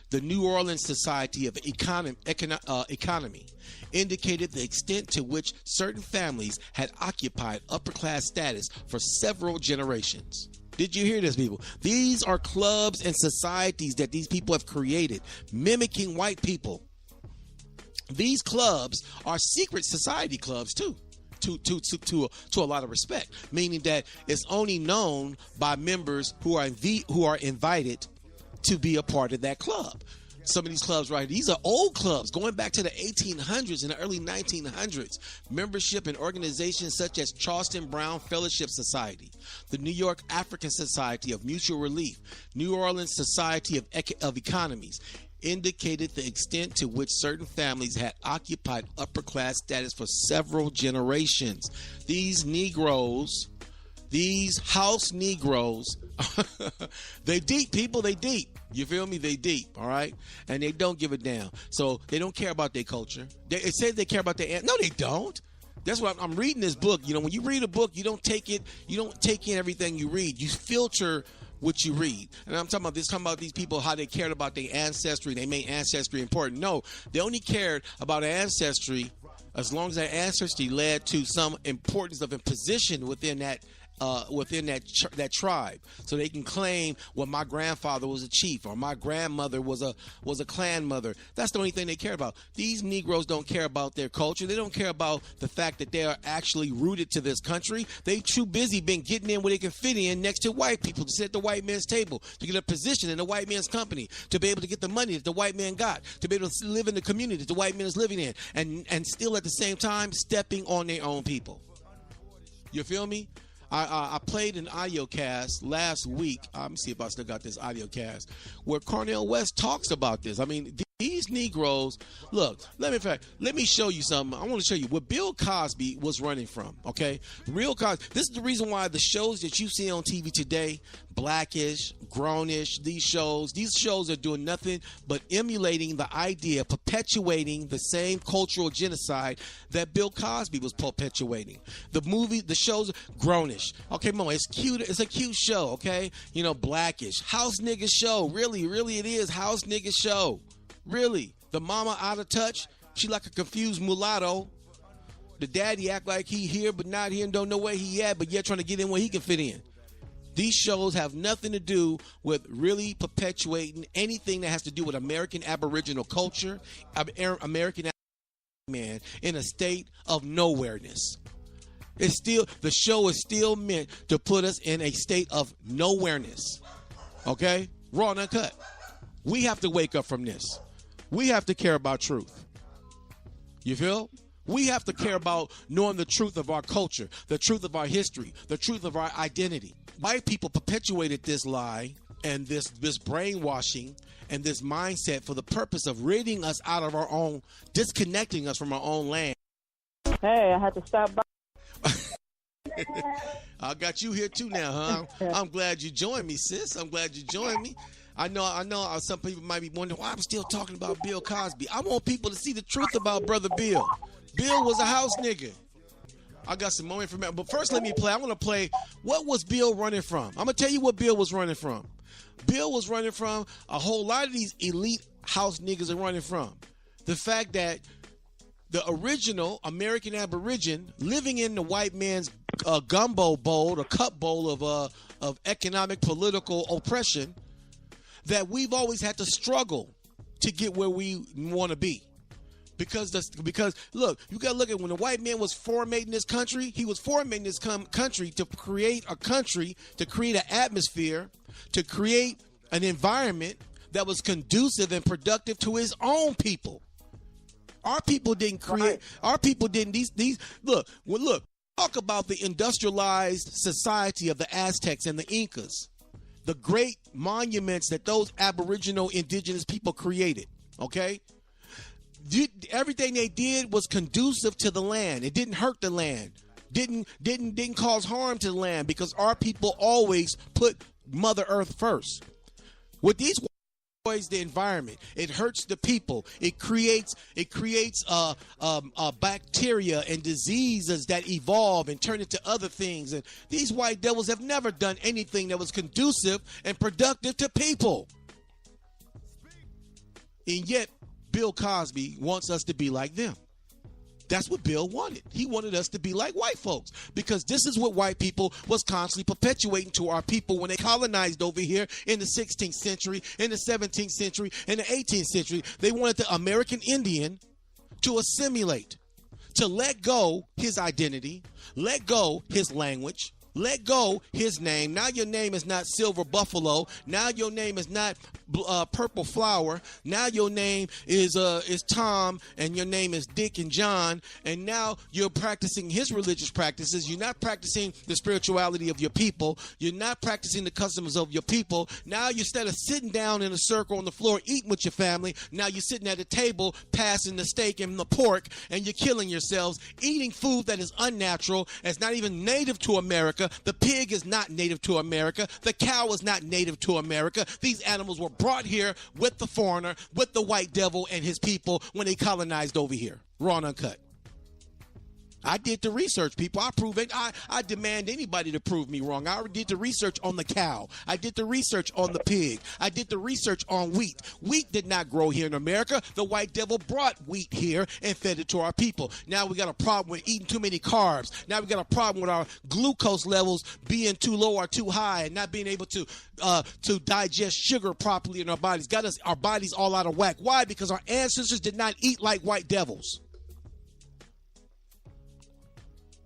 the New Orleans Society of Economy, indicated the extent to which certain families had occupied upper class status for several generations. Did you hear this, people? These are clubs and societies that these people have created, mimicking white people. These clubs are secret society clubs too, to a lot of respect, meaning that it's only known by members who are invited to be a part of that club. Some of these clubs, right, these are old clubs going back to the 1800s and the early 1900s. Membership in organizations such as Charleston Brown Fellowship Society, the New York African Society of Mutual Relief, New Orleans Society of Economies, indicated the extent to which certain families had occupied upper class status for several generations. These Negroes, these house Negroes, they deep, people, they deep. You feel me? They deep, all right? And they don't give a damn. So they don't care about their culture. It says they care about their... No, they don't. That's why I'm reading this book. You know, when you read a book, you don't take in everything you read. You filter what you read. And I'm talking about these people, how they cared about their ancestry. They made ancestry important. No, they only cared about ancestry as long as that ancestry led to some importance of a position within that tribe, so they can claim, well, my grandfather was a chief or my grandmother was a clan mother. That's the only thing they care about. These Negroes don't care about their culture. They don't care about the fact that they are actually rooted to this country. They too busy been getting in where they can fit in next to white people, to sit at the white man's table, to get a position in the white man's company, to be able to get the money that the white man got, to be able to live in the community that the white man is living in, and still at the same time stepping on their own people. You feel me? I played an audio cast last week. Let me see if I still got this audio cast where Cornel West talks about this. I mean, These Negroes, look, let me show you something. I want to show you what Bill Cosby was running from, okay? Real Cosby. This is the reason why the shows that you see on TV today, Blackish, Grownish, these shows are doing nothing but emulating the idea, perpetuating the same cultural genocide that Bill Cosby was perpetuating. The shows, Grownish. Okay, Mo, it's cute. It's a cute show, okay? You know, Blackish. House nigga show. Really it is. House nigga show. Really, the mama out of touch. She like a confused mulatto. The daddy act like he here but not here and don't know where he at, but yet trying to get in where he can fit in. These shows have nothing to do with really perpetuating anything that has to do with American Aboriginal culture, American man in a state of nowhereness. The show is still meant to put us in a state of nowhereness. Okay? Raw and uncut. We have to wake up from this. We have to care about truth. You feel? We have to care about knowing the truth of our culture, the truth of our history, the truth of our identity. White people perpetuated this lie and this brainwashing and this mindset for the purpose of ridding us out of our own, disconnecting us from our own land. Hey, I had to stop by. I got you here too now, huh? I'm glad you joined me, sis. I'm glad you joined me. I know some people might be wondering why I'm still talking about Bill Cosby. I want people to see the truth about Brother Bill. Bill was a house nigga. I got some more information. But first, let me play. I want to play, what was Bill running from? I'm going to tell you what Bill was running from. Bill was running from a whole lot of these elite house niggas are running from. The fact that the original American Aboriginal living in the white man's gumbo bowl, a cup bowl of economic, political oppression, that we've always had to struggle to get where we want to be. Because look, you got to look at when the white man was formating this country, he was formating this country to create a country, to create an atmosphere, to create an environment that was conducive and productive to his own people. Our people didn't create, our people didn't, look, talk about the industrialized society of the Aztecs and the Incas. The great monuments that those Aboriginal indigenous people created, okay? Everything they did was conducive to the land. It didn't hurt the land. Didn't cause harm to the land because our people always put Mother Earth first. With these destroys the environment. It hurts the people. It creates bacteria and diseases that evolve and turn into other things. And these white devils have never done anything that was conducive and productive to people. And yet, Bill Cosby wants us to be like them. That's what Bill wanted. He wanted us to be like white folks because this is what white people was constantly perpetuating to our people when they colonized over here in the 16th century, in the 17th century, in the 18th century. They wanted the American Indian to assimilate, to let go his identity, let go his language, let go his name. Now your name is not Silver Buffalo. Now your name is not Purple Flower. Now your name is Tom, and your name is Dick and John. And now you're practicing his religious practices. You're not practicing the spirituality of your people. You're not practicing the customs of your people. Now instead of sitting down in a circle on the floor eating with your family, now you're sitting at a table passing the steak and the pork, and you're killing yourselves, eating food that is unnatural, that's not even native to America. The pig is not native to America. The cow is not native to America. These animals were brought here with the foreigner, with the white devil and his people when they colonized over here. Raw and uncut. I did the research, people. I prove it. I demand anybody to prove me wrong. I did the research on the cow. I did the research on the pig. I did the research on wheat. Wheat did not grow here in America. The white devil brought wheat here and fed it to our people. Now we got a problem with eating too many carbs. Now we got a problem with our glucose levels being too low or too high and not being able to digest sugar properly in our bodies. Got our bodies all out of whack. Why? Because our ancestors did not eat like white devils.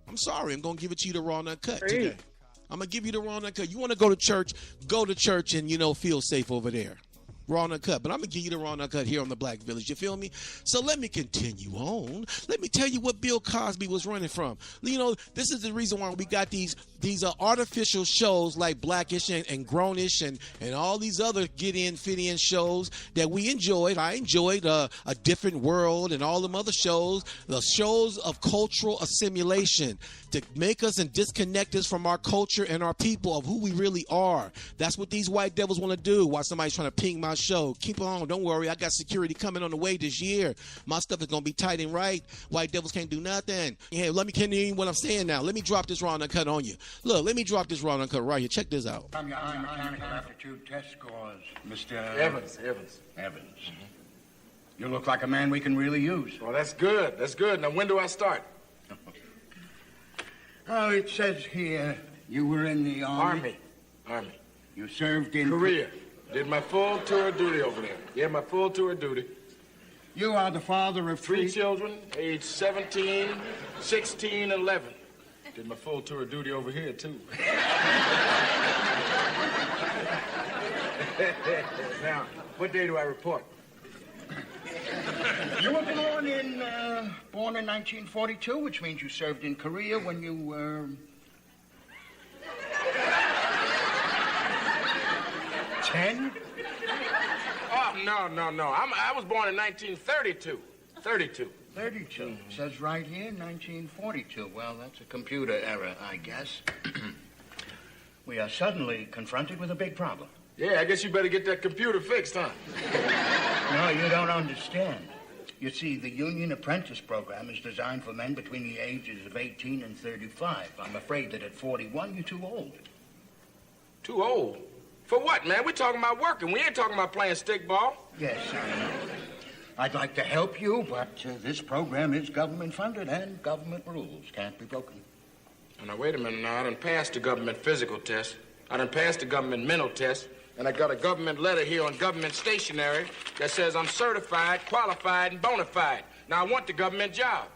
I'm sorry. I'm going to give it to you the raw and uncut today. I'm going to give you the raw and uncut. You want to go to church and, feel safe over there. Raw and Uncut, but I'm going to give you the Raw and Uncut here on the Black Village. You feel me? So let me continue on. Let me tell you what Bill Cosby was running from. You know, this is the reason why we got these artificial shows like Blackish and Grownish and all these other get-in, fit-in shows that we enjoyed. I enjoyed A Different World and all them other shows, the shows of cultural assimilation to make us and disconnect us from our culture and our people of who we really are. That's what these white devils want to do while somebody's trying to ping my show. Keep on, don't worry. I got security coming on the way this year. My stuff is going to be tight and right. White devils can't do nothing. Hey, let me continue what I'm saying now. Let me drop this Raw and Uncut on you. Look, let me drop this Raw and Uncut right here. Check this out. From your mechanical aptitude test scores, Mr. Evans. Mm-hmm. You look like a man we can really use. Well, that's good. That's good. Now, when do I start? Oh, it says here you were in the Army. Army. You served in... Korea. Did my full tour of duty over there. Yeah, my full tour of duty. You are the father of three children, age 17, 16, 11. Did my full tour of duty over here, too. Now, what day do I report? You were born in 1942, which means you served in Korea when you were... 10? Oh, no. I was born in 1932. 32. It says right here, 1942. Well, that's a computer error, I guess. We are suddenly confronted with a big problem. Yeah, I guess you better get that computer fixed, huh? No, you don't understand. You see, the Union Apprentice Program is designed for men between the ages of 18 and 35. I'm afraid that at 41, you're too old. Too old? For what, man? We're talking about working. We ain't talking about playing stickball. Yes, I know. I'd like to help you, but this program is government-funded, and government rules can't be broken. Now, wait a minute now. I done passed the government physical test. I done passed the government mental test. And I got a government letter here on government stationery that says I'm certified, qualified, and bona fide. Now, I want the government job.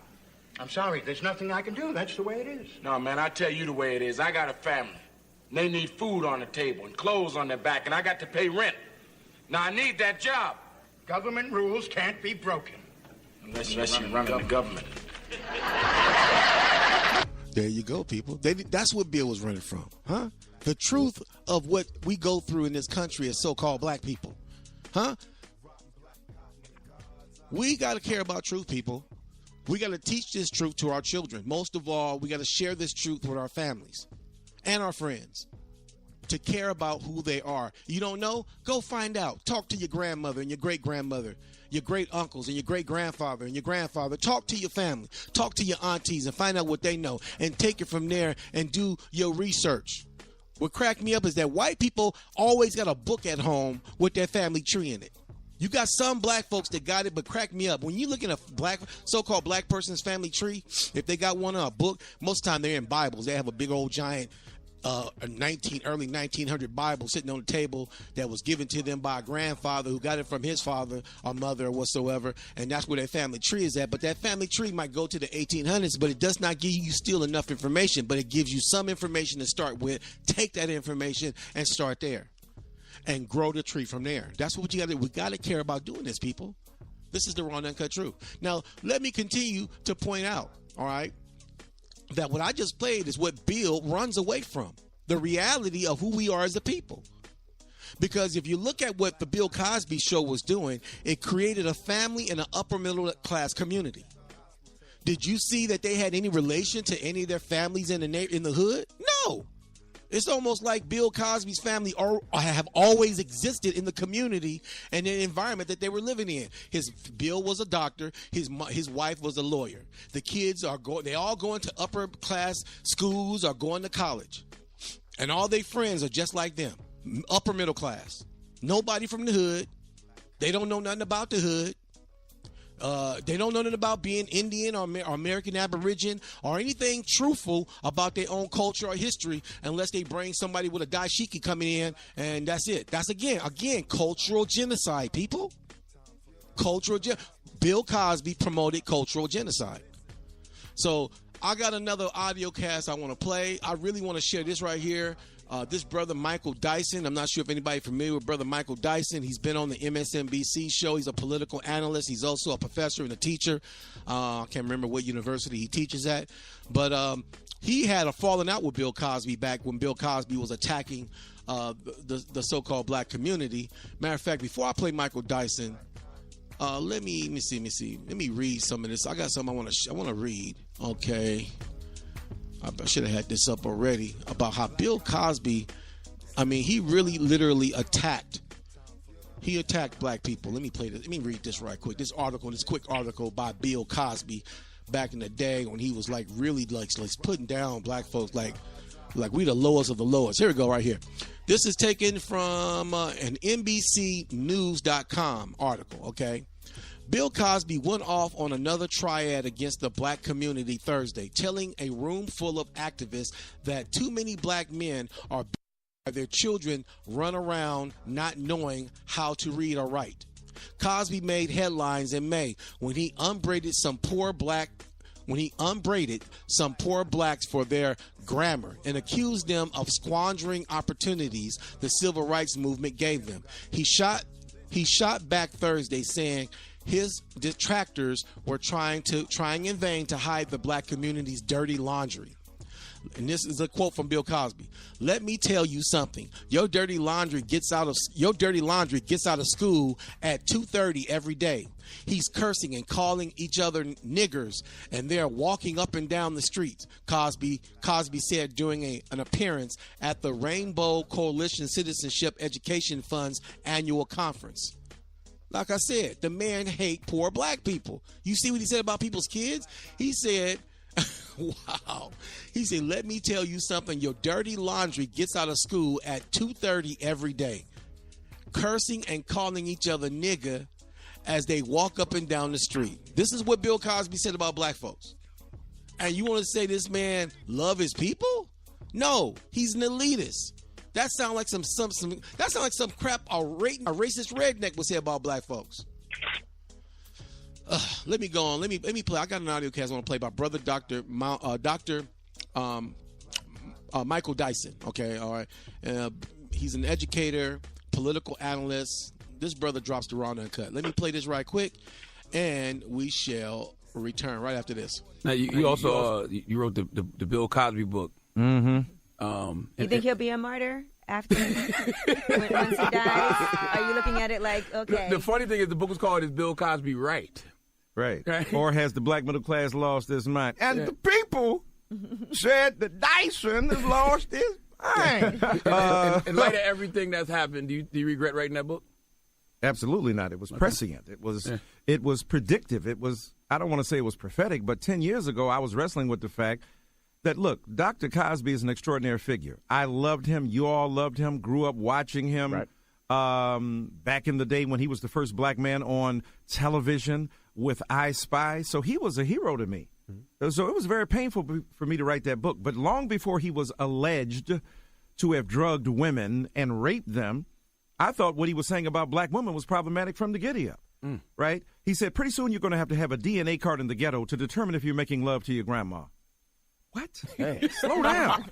I'm sorry. There's nothing I can do. That's the way it is. No, man, I tell you the way it is. I got a family. And they need food on the table and clothes on their back, and I got to pay rent. Now, I need that job. Government rules can't be broken. Unless you're running the government. There you go, people. That's what Bill was running from, huh? The truth of what we go through in this country as so-called black people, huh? We got to care about truth, people. We got to teach this truth to our children. Most of all, we got to share this truth with our families and our friends to care about who they are. You don't know? Go find out. Talk to your grandmother and your great-grandmother, your great-uncles and your great-grandfather and your grandfather. Talk to your family. Talk to your aunties and find out what they know and take it from there and do your research. What cracked me up is that white people always got a book at home with their family tree in it. You got some black folks that got it, but crack me up. When you look at a so-called black person's family tree, if they got one on a book, most of the time they're in Bibles. They have a big old giant early 1900 Bible sitting on the table that was given to them by a grandfather who got it from his father or mother or whatsoever, and that's where their family tree is at. But that family tree might go to the 1800s, but it does not give you still enough information, but it gives you some information to start with. Take that information and start there and grow the tree from there. That's what you got to do. We got to care about doing this, people. This is the raw and uncut truth. Now, let me continue to point out, all right, that what I just played is what Bill runs away from, the reality of who we are as a people. Because if you look at what the Bill Cosby show was doing, it created a family and an upper middle class community. Did you see that they had any relation to any of their families in the hood? No. It's almost like Bill Cosby's family have always existed in the community and the environment that they were living in. Bill was a doctor. His wife was a lawyer. The kids they all going to upper class schools or going to college. And all their friends are just like them, upper middle class. Nobody from the hood. They don't know nothing about the hood. They don't know nothing about being Indian or American Aboriginal or anything truthful about their own culture or history unless they bring somebody with a dashiki coming in, and that's it. That's, again, cultural genocide, people. Bill Cosby promoted cultural genocide. So I got another audio cast I want to play. I really want to share this right here. This brother Michael Dyson, I'm not sure if anybody familiar with brother Michael Dyson. He's been on the MSNBC show. He's a political analyst. He's also a professor and a teacher. I can't remember what university he teaches at. But he had a falling out with Bill Cosby back when Bill Cosby was attacking the so-called black community. Matter of fact, before I play Michael Dyson, let me read some of this. I got something I want to read. Okay. I should have had this up already about how Bill Cosby, I mean, he really literally attacked black people. Let me play this. Let me read this right quick. This quick article by Bill Cosby back in the day when he was like really like putting down black folks like we the lowest of the lowest. Here we go right here. This is taken from an NBCnews.com article, okay? Bill Cosby went off on another triad against the black community Thursday, telling a room full of activists that too many black men are their children run around not knowing how to read or write. Cosby made headlines in May when he unbraided some poor blacks for their grammar and accused them of squandering opportunities the civil rights movement gave them. He shot back Thursday saying his detractors were trying in vain to hide the black community's dirty laundry. And this is a quote from Bill Cosby. Let me tell you something. Your dirty laundry gets out of school at 2:30 every day. He's cursing and calling each other niggers, and they're walking up and down the streets, Cosby said during an appearance at the Rainbow Coalition Citizenship Education Fund's annual conference. Like I said, the man hate poor black people. You see what he said about people's kids? He said, wow. He said, let me tell you something. Your dirty laundry gets out of school at 2:30 every day. Cursing and calling each other nigger as they walk up and down the street. This is what Bill Cosby said about black folks. And you want to say this man love his people? No, he's an elitist. That sounds like some crap a racist redneck would say about black folks. Let me go on. Let me play. I got an audio cast I want to play by brother Dr. Michael Dyson. Okay, all right. He's an educator, political analyst. This brother drops the raw and uncut. Let me play this right quick, and we shall return right after this. Now you also you wrote the Bill Cosby book. Mm-hmm. You think he'll be a martyr after once he dies? Are you looking at it like, okay? The funny thing is the book is called "Is Bill Cosby Right?" Right. Or has the black middle class lost his mind? And the people said that Dyson has lost his mind. In light of everything that's happened, do you regret writing that book? Absolutely not. It was prescient. It was predictive. It was, I don't want to say it was prophetic, but 10 years ago I was wrestling with the fact that, look, Dr. Cosby is an extraordinary figure. I loved him. You all loved him, grew up watching him. Right. Back in the day when he was the first black man on television with I Spy. So he was a hero to me. Mm-hmm. So it was very painful for me to write that book. But long before he was alleged to have drugged women and raped them, I thought what he was saying about black women was problematic from the giddy up. Right? He said, pretty soon you're going to have a DNA card in the ghetto to determine if you're making love to your grandma. What? Hey, slow down.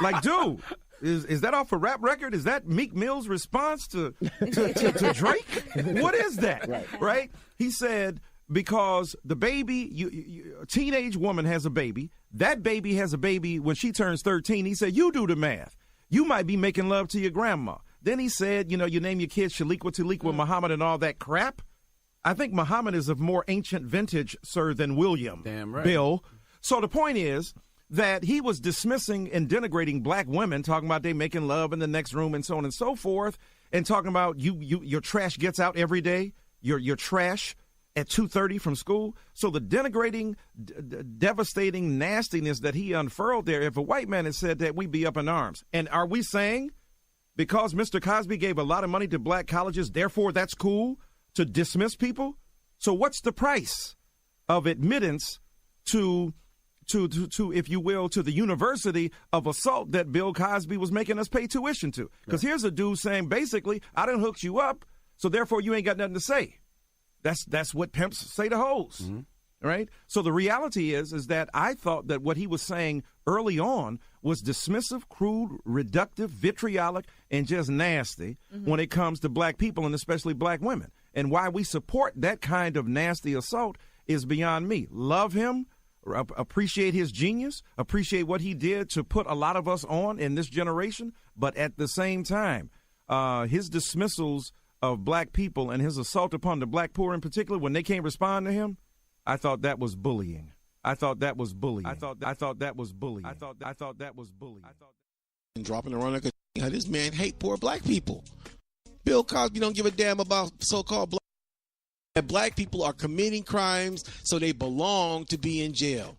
Like, dude, is that off a rap record? Is that Meek Mill's response to Drake? What is that? Right? He said, because the baby, a teenage woman has a baby. That baby has a baby when she turns 13. He said, you do the math. You might be making love to your grandma. Then he said, you name your kids Shaliqua, Taliqua, Muhammad, and all that crap. I think Muhammad is of more ancient vintage, sir, than William. Damn right. Bill. So the point is that he was dismissing and denigrating black women, talking about they making love in the next room and so on and so forth, and talking about your trash gets out every day, your trash at 2:30 from school. So the denigrating, devastating nastiness that he unfurled there, if a white man had said that, we'd be up in arms. And are we saying because Mr. Cosby gave a lot of money to black colleges, therefore that's cool to dismiss people? So what's the price of admittance to if you will, to the university of assault that Bill Cosby was making us pay tuition to? Because here's a dude saying, basically, I done hooked you up, so therefore you ain't got nothing to say. That's what pimps say to hoes. Mm-hmm. right? So the reality is that I thought that what he was saying early on was dismissive, crude, reductive, vitriolic, and just nasty when it comes to black people and especially black women. And why we support that kind of nasty assault is beyond me. Love him, appreciate his genius, appreciate what he did to put a lot of us on in this generation. But at the same time, his dismissals of black people and his assault upon the black poor in particular, when they can't respond to him, I thought that was bullying. I thought that was bullying. I thought that was bullying. I thought that was bullying. And dropping around like this man hate poor black people. Bill Cosby don't give a damn about so-called black. That black people are committing crimes, so they belong to be in jail.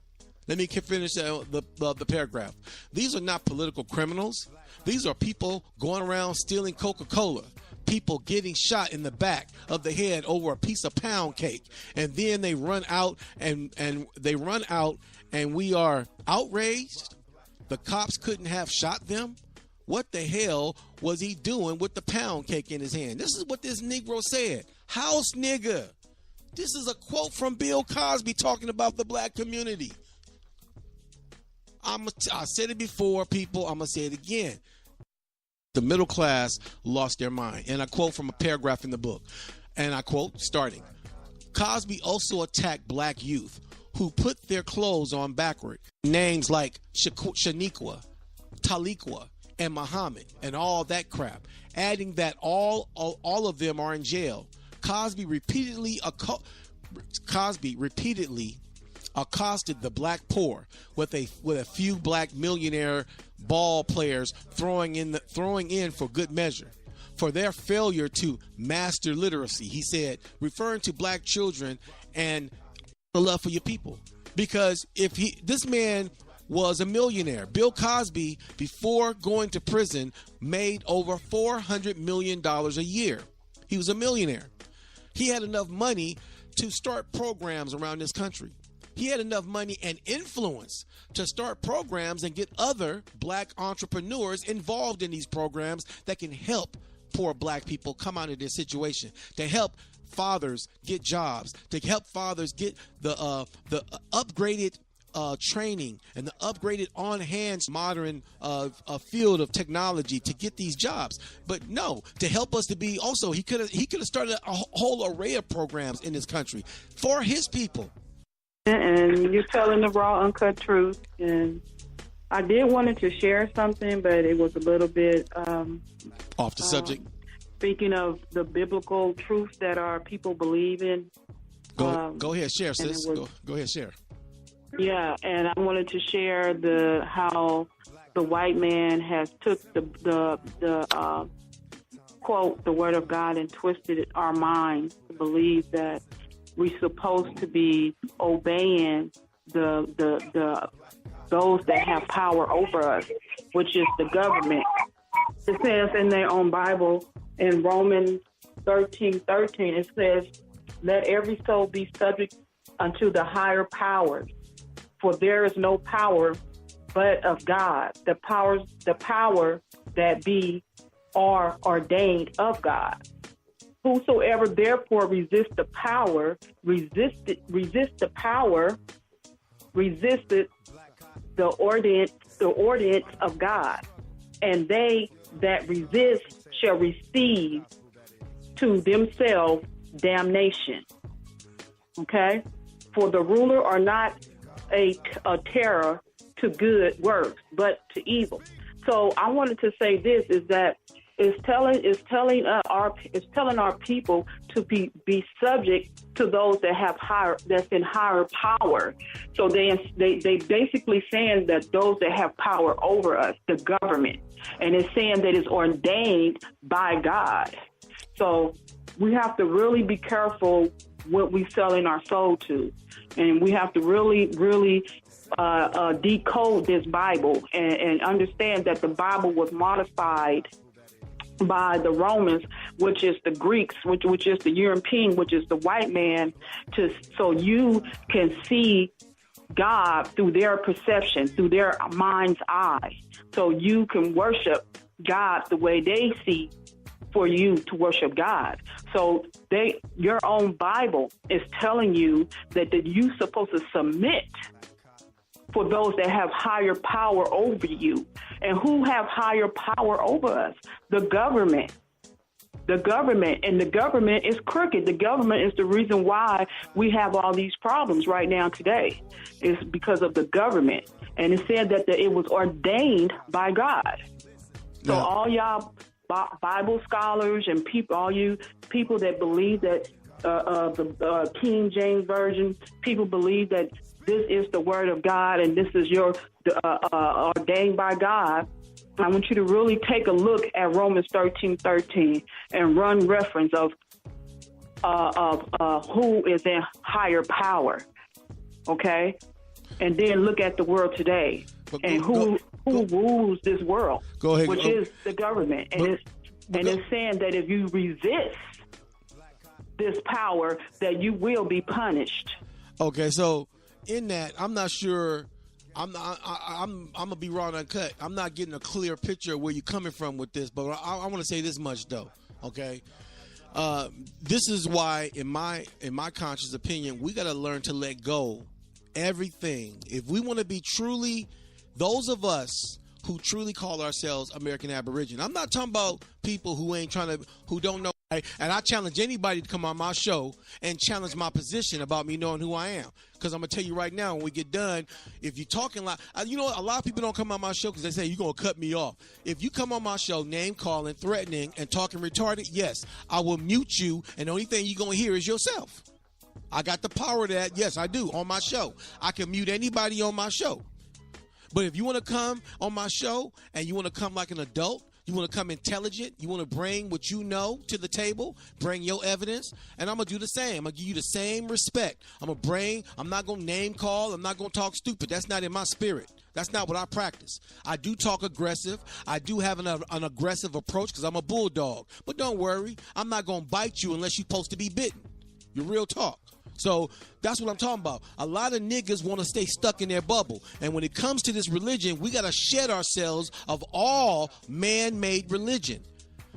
Let me finish the paragraph. These are not political criminals. These are people going around stealing Coca-Cola. People getting shot in the back of the head over a piece of pound cake. And then they run out and we are outraged. The cops couldn't have shot them. What the hell was he doing with the pound cake in his hand? This is what this Negro said. House nigga. This is a quote from Bill Cosby talking about the black community. I said it before, people. I'm going to say it again. The middle class lost their mind. And I quote from a paragraph in the book. And I quote, starting, Cosby also attacked black youth who put their clothes on backward. Names like Shaniqua, Taliqua, and Muhammad, and all that crap. Adding that all of them are in jail. Cosby repeatedly accosted the black poor with a few black millionaire ball players throwing in for good measure for their failure to master literacy. He said, referring to black children and the love for your people. Because this man was a millionaire. Bill Cosby, before going to prison, made over $400 million a year. He was a millionaire. He had enough money to start programs around this country. He had enough money and influence to start programs and get other black entrepreneurs involved in these programs that can help poor black people come out of this situation, to help fathers get jobs, to help fathers get the upgraded training and the upgraded on-hand modern field of technology to get these jobs. But no, to help us to be also, he could have started a whole array of programs in this country for his people. And you're telling the raw, uncut truth. And I did wanted to share something, but it was a little bit off the subject. Speaking of the biblical truth that our people believe in. Go ahead, share, sis. Go ahead, share. Yeah, and I wanted to share how the white man has took the quote, the word of God, and twisted our minds to believe that we're supposed to be obeying the those that have power over us, which is the government. It says in their own Bible, in Romans 13:13, it says, "Let every soul be subject unto the higher powers, for there is no power but of God. The power that be are ordained of God. Whosoever therefore resist the power, resisted the ordinance of God, and they that resist shall receive to themselves damnation." Okay? For the ruler are not a terror to good works, but to evil. So I wanted to say this is that it's telling our people to be subject to those that have that's in higher power. So they basically saying that those that have power over us, the government, and it's saying that it's ordained by God. So we have to really be careful what we selling our soul to, and we have to really decode this Bible and understand that the Bible was modified by the Romans, which is the Greeks, which is the European, which is the white man, so you can see God through their perception, through their mind's eye, so you can worship God the way they see for you to worship God. So your own Bible is telling you that you're supposed to submit for those that have higher power over you. And who have higher power over us? The government. The government, and the government is crooked. The government is the reason why we have all these problems right now today. It's because of the government. And it said that it was ordained by God. So all y'all Bible scholars and all you people that believe that the King James Version, people believe that this is the word of God and this is your ordained by God. I want you to really take a look at Romans 13:13 and run reference of who is in higher power, okay? And then look at the world today and who rules this world, which is the government. And it's saying that if you resist this power, that you will be punished. Okay, so in that, I'm not sure. I'm gonna be raw and uncut. I'm not getting a clear picture of where you're coming from with this, but I want to say this much though. Okay, this is why, in my conscious opinion, we got to learn to let go everything if we want to be truly those of us who truly call ourselves American Aboriginal. I'm not talking about people who don't know. And I challenge anybody to come on my show and challenge my position about me knowing who I am. Because I'm going to tell you right now, when we get done, if you're talking like, a lot of people don't come on my show because they say, you're going to cut me off. If you come on my show name calling, threatening, and talking retarded, yes, I will mute you. And the only thing you're going to hear is yourself. I got the power to that. Yes, I do, on my show. I can mute anybody on my show. But if you want to come on my show and you want to come like an adult, you want to come intelligent, you want to bring what you know to the table, bring your evidence, and I'm going to do the same. I'm going to give you the same respect. I'm not going to name call, I'm not going to talk stupid. That's not in my spirit. That's not what I practice. I do talk aggressive. I do have an aggressive approach because I'm a bulldog. But don't worry, I'm not going to bite you unless you're supposed to be bitten. You're real talk. So that's what I'm talking about. A lot of niggas want to stay stuck in their bubble. And when it comes to this religion, we got to shed ourselves of all man-made religion.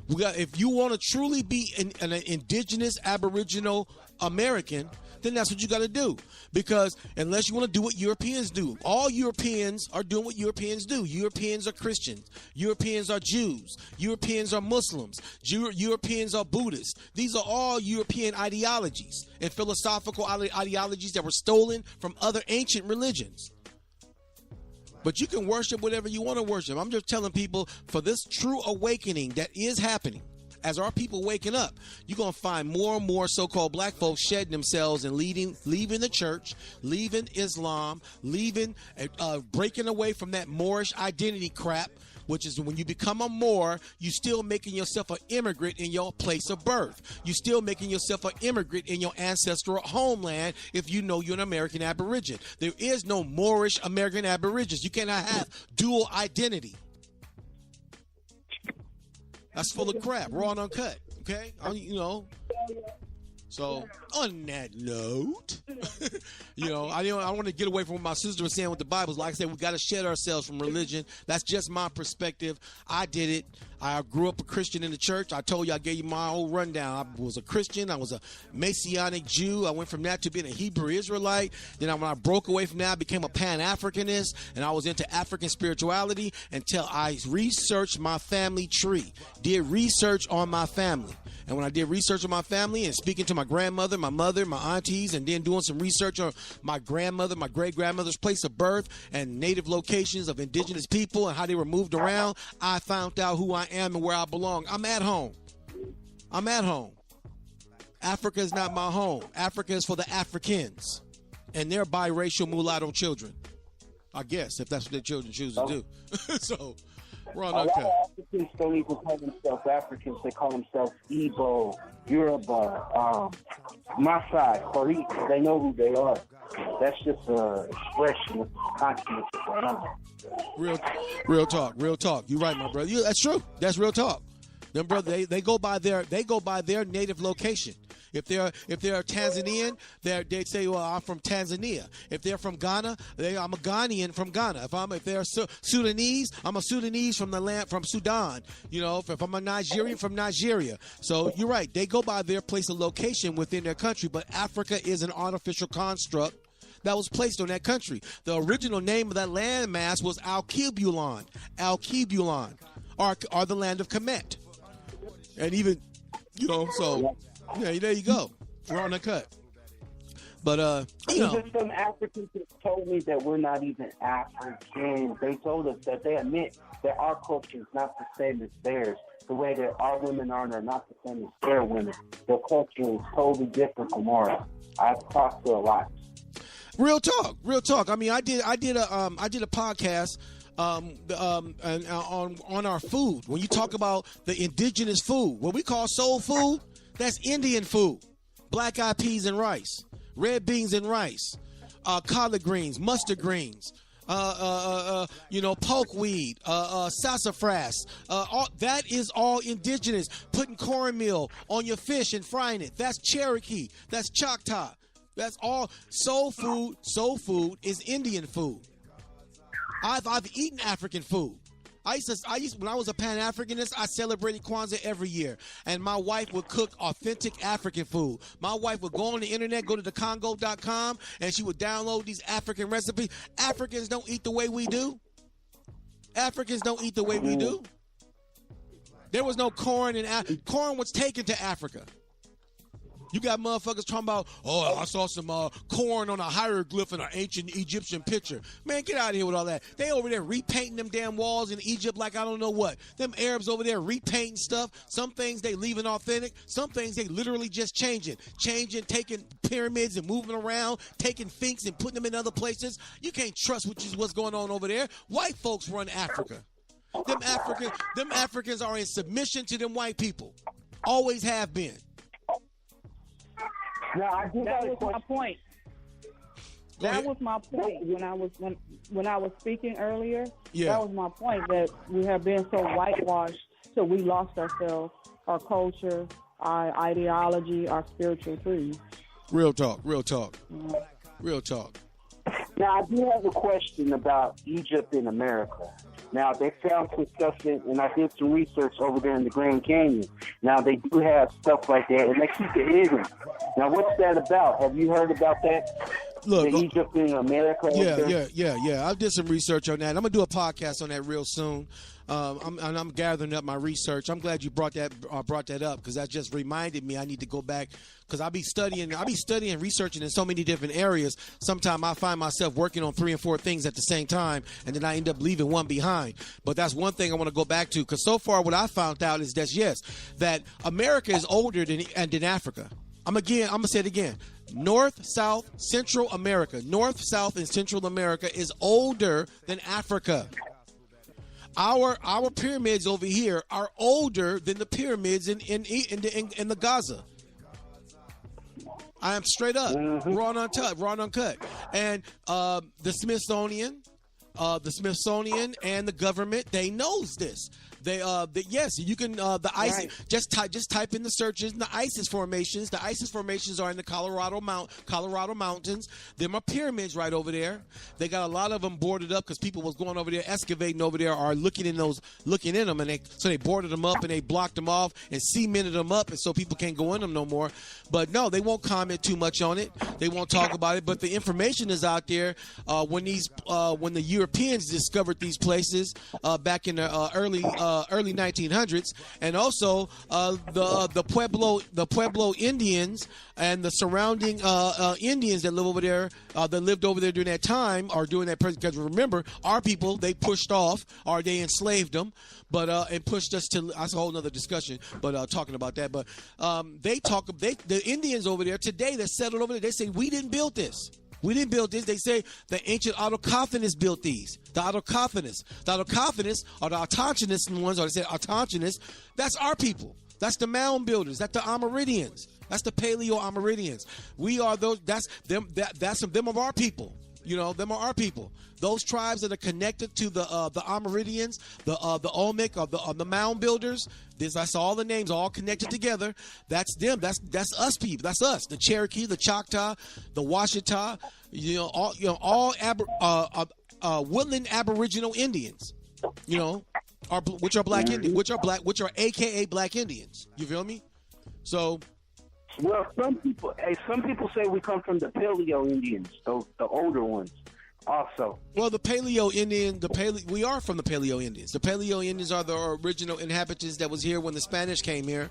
If you want to truly be an indigenous Aboriginal American, then that's what you got to do. Because unless you want to do what Europeans do, all Europeans are doing what Europeans do. Europeans are Christians. Europeans are Jews. Europeans are Muslims. Europeans are Buddhists. These are all European ideologies and philosophical ideologies that were stolen from other ancient religions. But you can worship whatever you want to worship. I'm just telling people, for this true awakening that is happening, as our people waking up, you're going to find more and more so-called black folks shedding themselves and leaving the church, leaving Islam, breaking away from that Moorish identity crap, which is when you become a Moor, you still making yourself an immigrant in your place of birth. You still making yourself an immigrant in your ancestral homeland if you know you're an American Aboriginal. There is no Moorish American Aborigines. You cannot have dual identity. That's full of crap, raw and uncut, okay? So on that note, I want to get away from what my sister was saying with the Bible. Like I said, we got to shed ourselves from religion. That's just my perspective. I did it. I grew up a Christian in the church. I told you, I gave you my whole rundown. I was a Christian. I was a Messianic Jew. I went from that to being a Hebrew Israelite. Then when I broke away from that, I became a Pan-Africanist, and I was into African spirituality until I researched my family tree, did research on my family. And when I did research on my family and speaking to my grandmother, my mother, my aunties, and then doing some research on my grandmother, my great-grandmother's place of birth and native locations of indigenous people and how they were moved around, I found out who I am and where I belong. I'm at home. Africa is not my home. Africa is for the Africans and their biracial mulatto children. I guess, if that's what their children choose to do. So, we're on a lot of Africans don't even call themselves Africans. They call themselves Igbo, Yoruba, Maasai, Korik. They know who they are. That's just an expression of consciousness. Real talk. You're right, my brother. That's true. That's real talk. Them brother, they go by their native location. If they're Tanzanian, they say, well, I'm from Tanzania. If they're from Ghana, I'm a Ghanaian from Ghana. If they're Sudanese, I'm a Sudanese from the land from Sudan. You know, if I'm a Nigerian from Nigeria. So you're right. They go by their place of location within their country, but Africa is an artificial construct that was placed on that country. The original name of that landmass was Al-Kibulon. Al-Kibulon, or the land of Kemet. And even, you know, so, yeah, there you go. We're on the cut. But, you know. Even some Africans told me that we're not even Africans. They told us that they admit that our culture is not the same as theirs. The way that our women are not the same as their women. Their culture is totally different from ours. I've talked to a lot. Real talk. I mean, I did a podcast on our food. When you talk about the indigenous food, what we call soul food, that's Indian food. Black-eyed peas and rice, red beans and rice, collard greens, mustard greens, pokeweed, sassafras. That is all indigenous. Putting cornmeal on your fish and frying it. That's Cherokee. That's Choctaw. That's all. Soul food is Indian food. I've eaten African food. I used when I was a Pan-Africanist, I celebrated Kwanzaa every year. And my wife would cook authentic African food. My wife would go on the internet, go to thecongo.com, and she would download these African recipes. Africans don't eat the way we do. There was no corn corn was taken to Africa. You got motherfuckers talking about, oh, I saw some corn on a hieroglyph in an ancient Egyptian picture. Man, get out of here with all that. They over there repainting them damn walls in Egypt like I don't know what. Them Arabs over there repainting stuff. Some things they leaving authentic. Some things they literally just changing, taking pyramids and moving around, taking Sphinx and putting them in other places. You can't trust what's going on over there. White folks run Africa. Them Africans are in submission to them white people. Always have been. That was my point. That was my point when I was speaking earlier. Yeah. That was my point, that we have been so whitewashed, so we lost ourselves, our culture, our ideology, our spiritual truth. Real talk. Now, I do have a question about Egypt in America. Now, they found some stuff and I did some research over there in the Grand Canyon. Now, they do have stuff like that, and they keep it hidden. Now, what's that about? Have you heard about that? Look, Egypt in America? Yeah. I did some research on that. I'm going to do a podcast on that real soon. I'm gathering up my research. I'm glad you brought that up, because that just reminded me I need to go back, because I be studying and researching in so many different areas. Sometimes I find myself working on 3 and 4 things at the same time, and then I end up leaving one behind. But that's one thing I want to go back to, because so far what I found out is that America is older than Africa. I'm going to say it again. North, South, Central America. North, South, and Central America is older than Africa. Our pyramids over here are older than the pyramids in the Gaza. I am straight up, raw and uncut. And the Smithsonian and the government, they knows this. Yes, you can. The ISIS. Right. Just type in the searches. The ISIS formations. The ISIS formations are in the Colorado mountains. Them are pyramids right over there. They got a lot of them boarded up because people was going over there, excavating over there, or looking in them, and they boarded them up and they blocked them off and cemented them up, and so people can't go in them no more. But no, they won't comment too much on it. They won't talk about it. But the information is out there. When the Europeans discovered these places back in the early 1900s, and also the Pueblo Indians and the surrounding Indians that live over there, that lived over there during that time, or during that period. Because remember, our people, they pushed off, or they enslaved them, but and pushed us to. That's a whole other discussion. But talking about that, but the Indians over there today that settled over there, they say we didn't build this. We didn't build this. They say the ancient autochthonists built these. The autochthonists are the autochthonous ones, or they say autochthonous. That's our people. That's the mound builders. That's the Amerindians. That's the Paleo-Amerindians. We are those. That's them. That's them of our people. You know, them are our people. Those tribes that are connected to the Amerindians, the Olmec, or the mound builders. That's all the names, all connected together. That's them. That's us people. That's us. The Cherokee, the Choctaw, the Washita. All woodland Aboriginal Indians. You know, which are black Indians, which are AKA black Indians. You feel me? So. Well, some people say we come from the Paleo Indians, the older ones. Also, well, the Paleo Indian, we are from the Paleo Indians. The Paleo Indians are the original inhabitants that was here when the Spanish came here.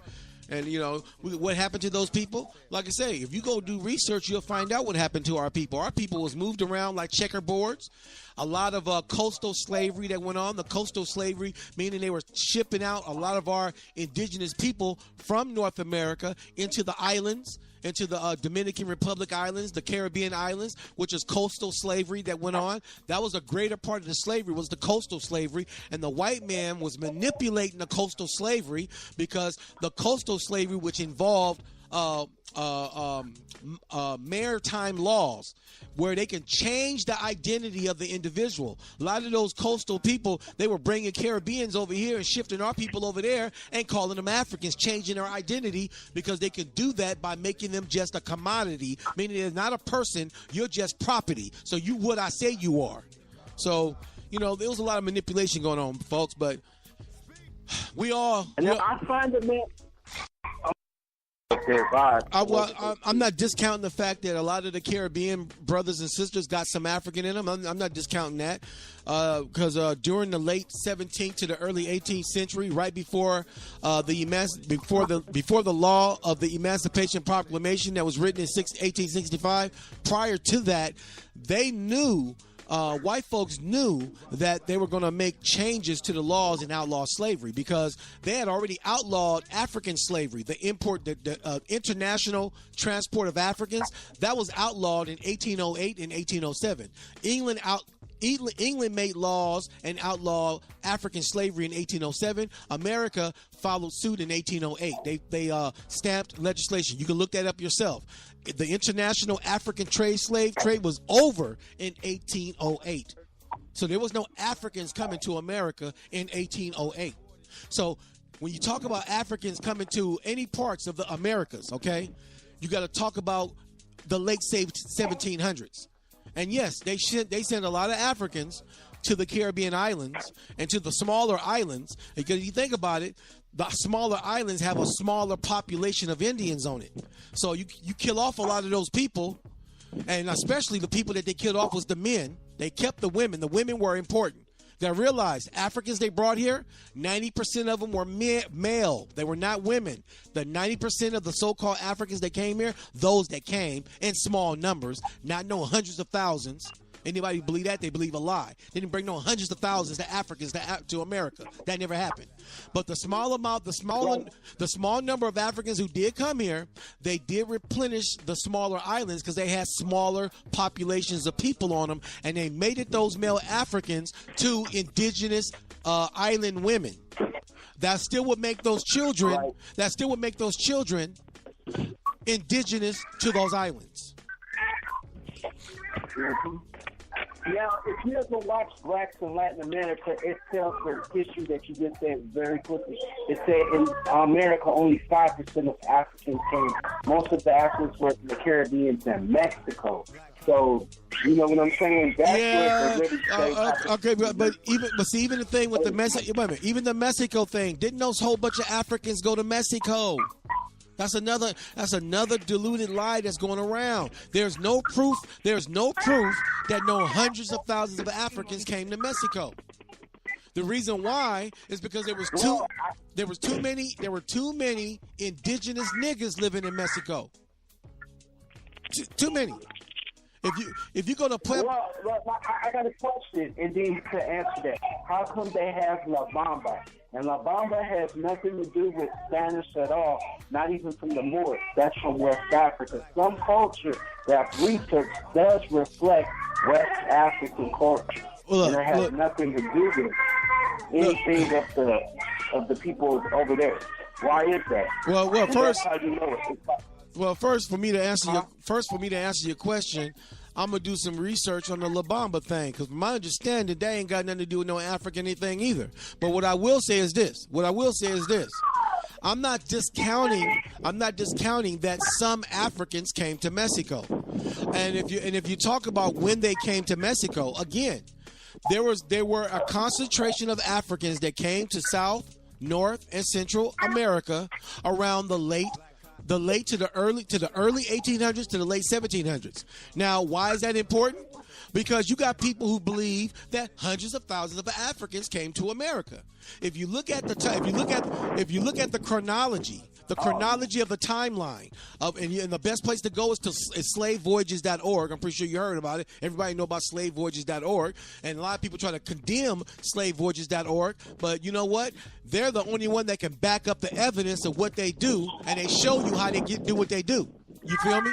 And, you know, what happened to those people? Like I say, if you go do research, you'll find out what happened to our people. Our people was moved around like checkerboards. A lot of coastal slavery that went on. The coastal slavery, meaning they were shipping out a lot of our indigenous people from North America into the islands, into the Dominican Republic islands, the Caribbean islands, which is coastal slavery that went on. That was a greater part of the slavery, was the coastal slavery. And the white man was manipulating the coastal slavery because the coastal slavery, which involved maritime laws where they can change the identity of the individual. A lot of those coastal people, they were bringing Caribbeans over here and shifting our people over there and calling them Africans, changing their identity because they could do that by making them just a commodity, meaning they're not a person, you're just property. So you what I say you are. So, you know, there was a lot of manipulation going on, folks, but I find it, man. I'm not discounting the fact that a lot of the Caribbean brothers and sisters got some African in them. I'm not discounting that because during the late 17th to the early 18th century, right before before the law of the Emancipation Proclamation that was written in 1865, prior to that, they knew. White folks knew that they were going to make changes to the laws and outlaw slavery because they had already outlawed African slavery, the international transport of Africans. That was outlawed in 1808 and 1807. England made laws and outlawed African slavery in 1807. America followed suit in 1808. They stamped legislation. You can look that up yourself. The international African slave trade was over in 1808. So there was no Africans coming to America in 1808. So when you talk about Africans coming to any parts of the Americas, okay, you got to talk about the late 1700s. And yes, they sent a lot of Africans to the Caribbean islands and to the smaller islands. Because if you think about it, the smaller islands have a smaller population of Indians on it. So you kill off a lot of those people, and especially the people that they killed off was the men. They kept the women. The women were important. They realized Africans they brought here, 90% of them were male. They were not women. The 90% of the so-called Africans that came here, those that came in small numbers, not no hundreds of thousands. Anybody believe that? They believe a lie. They didn't bring no hundreds of thousands of Africans to America. That never happened. But the small number of Africans who did come here, they did replenish the smaller islands because they had smaller populations of people on them, and they mated those male Africans to indigenous island women. That still would make those children. That still would make those children indigenous to those islands. Now, if you ever watch Blacks in Latin America, it tells the issue that you just said very quickly. It said in America, only 5% of Africans came. Most of the Africans were from the Caribbean and Mexico. So, you know what I'm saying? That's okay, but even the thing with even the Mexico thing, didn't those whole bunch of Africans go to Mexico? That's another diluted lie that's going around. There's no proof that no hundreds of thousands of Africans came to Mexico. The reason why is because there were too many indigenous niggas living in Mexico. Too many. If you go to Well, I got a question, and then you can answer that. How come they have La Bamba? And La Bamba has nothing to do with Spanish at all, not even from the Moors. That's from West Africa. Some culture that research does reflect West African culture. And it has nothing to do with anything of the people over there. Why is that? Well, first for me to answer your question, I'm going to do some research on the La Bamba thing, because my understanding, they ain't got nothing to do with no African anything either. But what I will say is this. I'm not discounting that some Africans came to Mexico. And if you talk about when they came to Mexico, again, there were a concentration of Africans that came to South, North, and Central America around the early 1800s to the late 1700s. Now, why is that important? Because you got people who believe that hundreds of thousands of Africans came to America. If you look at the chronology, of the timeline and the best place to go is slavevoyages.org. I'm pretty sure you heard about it. Everybody know about slavevoyages.org, and a lot of people try to condemn slavevoyages.org, but you know what? They're the only one that can back up the evidence of what they do, and they show you how they do what they do. You feel me?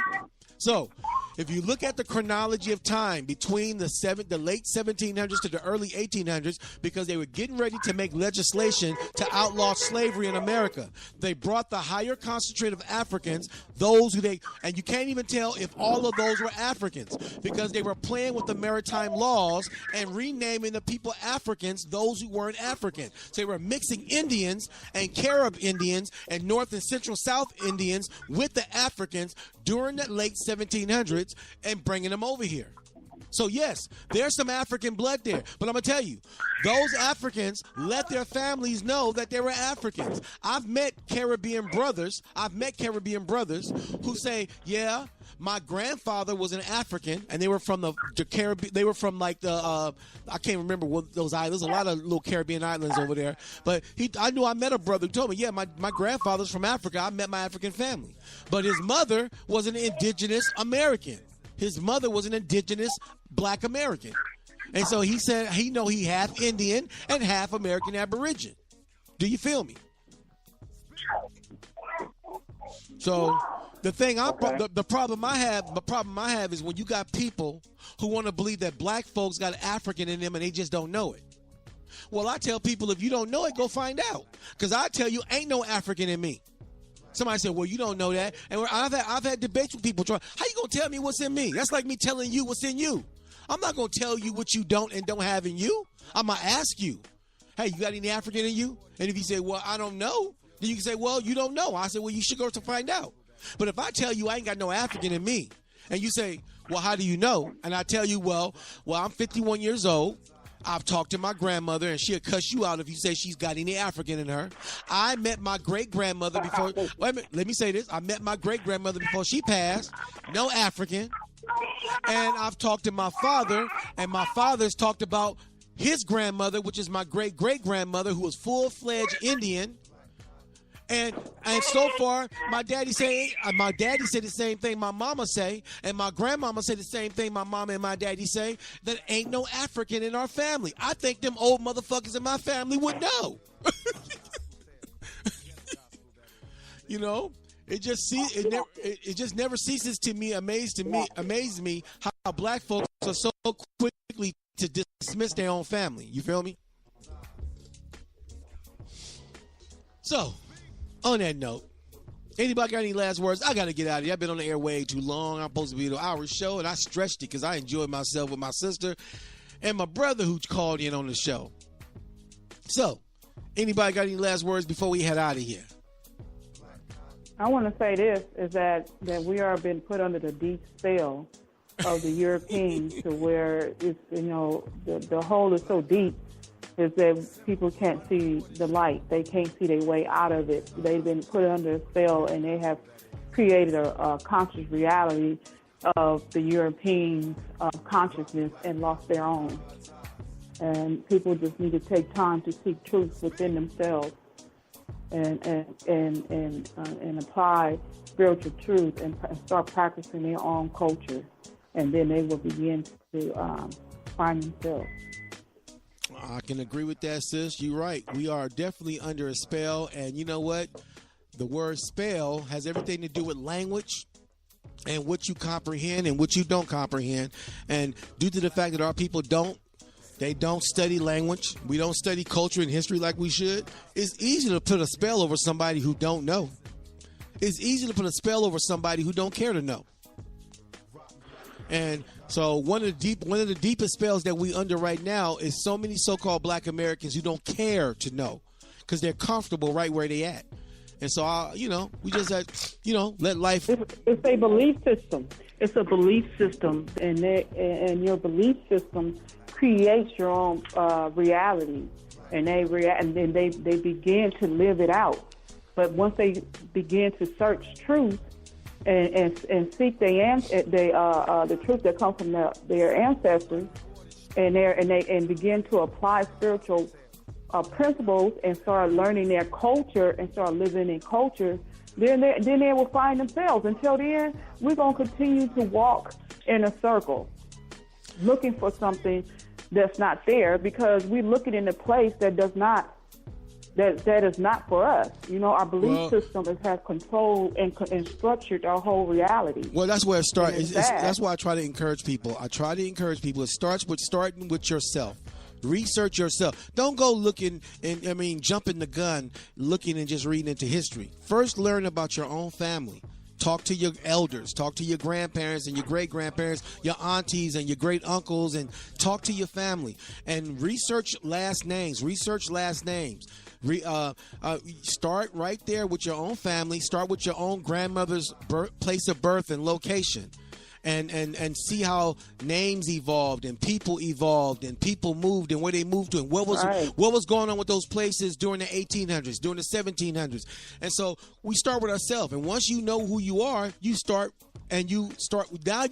So, if you look at the chronology of time between the late 1700s to the early 1800s, because they were getting ready to make legislation to outlaw slavery in America, they brought the higher concentrate of Africans, and you can't even tell if all of those were Africans, because they were playing with the maritime laws and renaming the people Africans, those who weren't African. So they were mixing Indians and Carib Indians and North and Central South Indians with the Africans during the late 1700s and bringing them over here. So yes, there's some African blood there, but I'm gonna tell you, those Africans let their families know that they were Africans. I've met Caribbean brothers who say, yeah, my grandfather was an African, and they were from the Caribbean. They were from like I can't remember what those islands. There's a lot of little Caribbean islands over there. But I met a brother who told me, yeah, my grandfather's from Africa. I met my African family, but his mother was an indigenous American. His mother was an indigenous Black American. And so he said he half Indian and half American Aborigine. Do you feel me? So the problem I have is when you got people who want to believe that black folks got African in them and they just don't know it. Well, I tell people, if you don't know it, go find out. Because I tell you, ain't no African in me. Somebody said, well, you don't know that. And I've had debates with people trying, how you going to tell me what's in me? That's like me telling you what's in you. I'm not going to tell you what you don't and don't have in you. I'm going to ask you, hey, you got any African in you? And if you say, well, I don't know, then you can say, well, you don't know. I say, well, you should go to find out. But if I tell you I ain't got no African in me, and you say, well, how do you know? And I tell you, well, I'm 51 years old. I've talked to my grandmother, and she'll cuss you out if you say she's got any African in her. I met my great-grandmother before. Wait a minute, let me say this. I met my great-grandmother before she passed. No African. And I've talked to my father, and my father's talked about his grandmother, which is my great-great-grandmother, who was full-fledged Indian. And so far, my daddy said the same thing my mama say, and my grandmama said the same thing my mama and my daddy say, that ain't no African in our family. I think them old motherfuckers in my family would know. You know, it just never ceases to amaze me how black folks are so quickly to dismiss their own family. You feel me? So, on that note, anybody got any last words? I got to get out of here. I've been on the air way too long. I'm supposed to be an hour show, and I stretched it because I enjoyed myself with my sister and my brother who called in on the show. So, anybody got any last words before we head out of here? I want to say this, is that we are being put under the deep spell of the Europeans to where it's, the hole is so deep is that people can't see the light. They can't see their way out of it. They've been put under a spell, and they have created a conscious reality of the European consciousness and lost their own. And people just need to take time to seek truth within themselves and apply spiritual truth and start practicing their own culture, and then they will begin to find themselves. I can agree with that, sis. You're right. We are definitely under a spell. And you know what? The word spell has everything to do with language and what you comprehend and what you don't comprehend. And due to the fact that our people don't study language, we don't study culture and history like we should, it's easy to put a spell over somebody who don't know. It's easy to put a spell over somebody who don't care to know. And So one of the deepest spells that we under right now is so many so-called Black Americans who don't care to know because they're comfortable right where they at. And so, we just had, let life. It's a belief system. It's a belief system, and your belief system creates your own reality, and they begin to live it out. But once they begin to search truth and seek the truth that comes from their ancestors, and begin to apply spiritual principles and start learning their culture and start living in culture, then they will find themselves. Until then, we're going to continue to walk in a circle, looking for something that's not there because we're looking in a place that is not for us. Our belief system has controlled and structured our whole reality. Well, that's where it starts. That's why I try to encourage people. It starts with starting with yourself. Research yourself. Don't go looking jumping the gun, looking and just reading into history. First, learn about your own family. Talk to your elders. Talk to your grandparents and your great-grandparents, your aunties and your great-uncles, and talk to your family. And research last names. Start right there with your own family. Start with your own grandmother's place of birth and location. And see how names evolved and people moved and where they moved to and what was going on with those places during the 1800s, during the 1700s. And so we start with ourselves. And once you know who you are, now you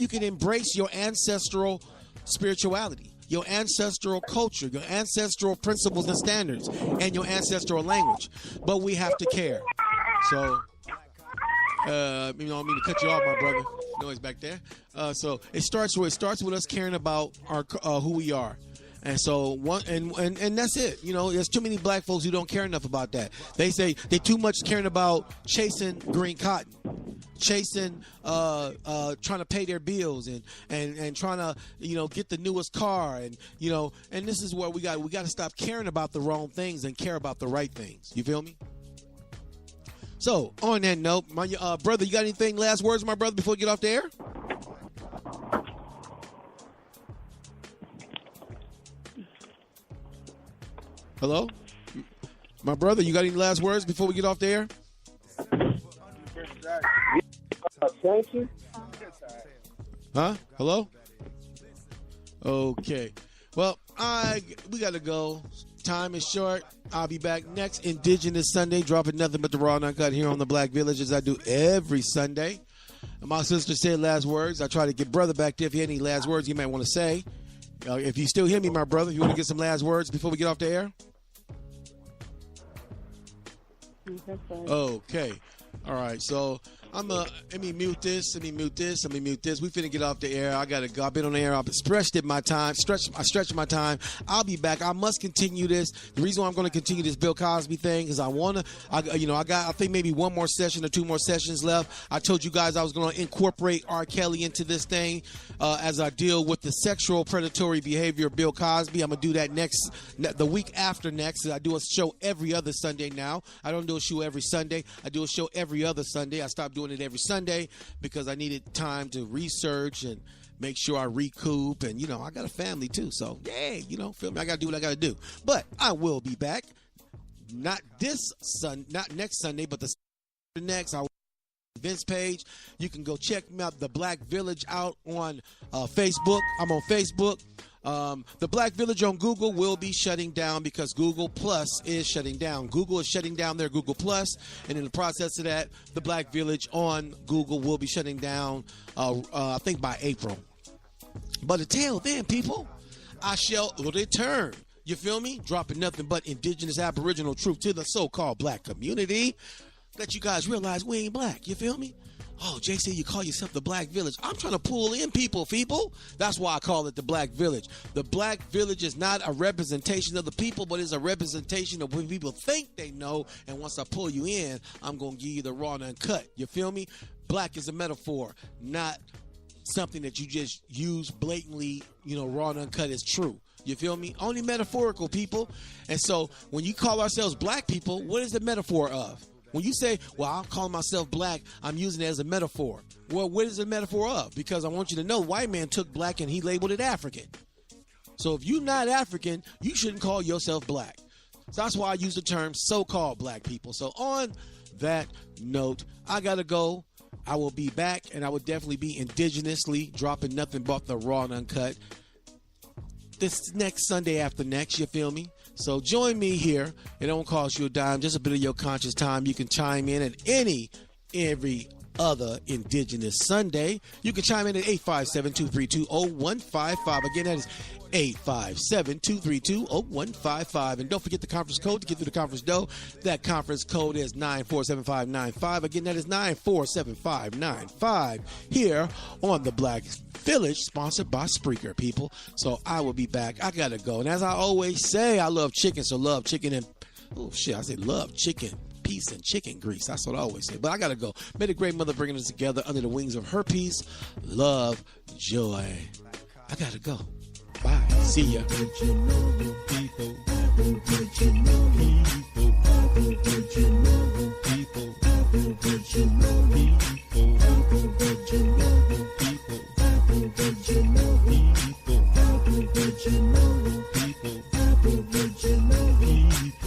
can embrace your ancestral spirituality, your ancestral culture, your ancestral principles and standards, and your ancestral language. But we have to care. So I don't mean to cut you off, my brother. Noise back there. So it starts with us caring about our who we are, and so and that's it. There's too many Black folks who don't care enough about that. They say they too much caring about chasing green cotton, chasing trying to pay their bills and trying to get the newest car and this is where we got to stop caring about the wrong things and care about the right things. You feel me? So, on that note, my brother, you got anything, last words, my brother, before we get off the air? Hello? My brother, you got any last words before we get off the air? Thank you. Huh? Hello? Okay. Well, we got to go. Time is short. I'll be back next Indigenous Sunday, dropping nothing but the raw and uncut here on the Black Village as I do every Sunday. And my sister said last words. I try to get brother back there if he had any last words you might want to say. If you still hear me, my brother, you want to get some last words before we get off the air? Okay. All right. So let me mute this. We finna get off the air. I gotta go. I've been on the air. I've stretched my time. I stretched my time. I'll be back. I must continue this. The reason why I'm going to continue this Bill Cosby thing is I think maybe one more session or two more sessions left. I told you guys I was going to incorporate R. Kelly into this thing as I deal with the sexual predatory behavior of Bill Cosby. I'm gonna do that the week after next. I do a show every other Sunday now. I don't do a show every Sunday. I do a show every other Sunday. I stopped doing it every Sunday because I needed time to research and make sure I recoup. And, I got a family too. So, feel me? I got to do what I got to do. But I will be back. Not next Sunday, but the next. I will events page. You can go check me out, the Black Village, out on Facebook. I'm on Facebook. The Black Village on Google will be shutting down because Google Plus is shutting down. Google is shutting down their Google Plus, and in the process of that, the Black Village on Google will be shutting down, I think by April. But until then, people, I shall return. You feel me? Dropping nothing but indigenous Aboriginal truth to the so-called Black community. Let you guys realize we ain't black. You feel me? Oh, JC, you call yourself the Black Village. I'm trying to pull in people. That's why I call it the Black Village. The Black Village is not a representation of the people, but it's a representation of what people think they know. And once I pull you in, I'm going to give you the raw and uncut. You feel me? Black is a metaphor, not something that you just use blatantly, raw and uncut is true. You feel me? Only metaphorical, people. And so when you call ourselves black people, what is the metaphor of? When you say, well, I'm calling myself black, I'm using it as a metaphor. Well, what is it a metaphor of? Because I want you to know, white man took black and he labeled it African. So if you're not African, you shouldn't call yourself black. So that's why I use the term so-called black people. So on that note, I got to go. I will be back, and I will definitely be indigenously dropping nothing but the raw and uncut this next Sunday after next, you feel me? So join me here. It don't cost you a dime, just a bit of your conscious time. You can chime in at every other Indigenous Sunday. You can chime in at 857-232-0155. Again, that is 857-232-0155. And don't forget the conference code to get through the conference dough. That conference code is 947595. Again, that is 947595 here on the Black Village, sponsored by Spreaker, people. So I will be back. I gotta go. And as I always say, I love chicken, so love chicken and I say love chicken, peace, and chicken grease. That's what I always say. But I gotta go. May the great mother bringing us together under the wings of her peace, love, joy. I gotta go. Bye. See ya.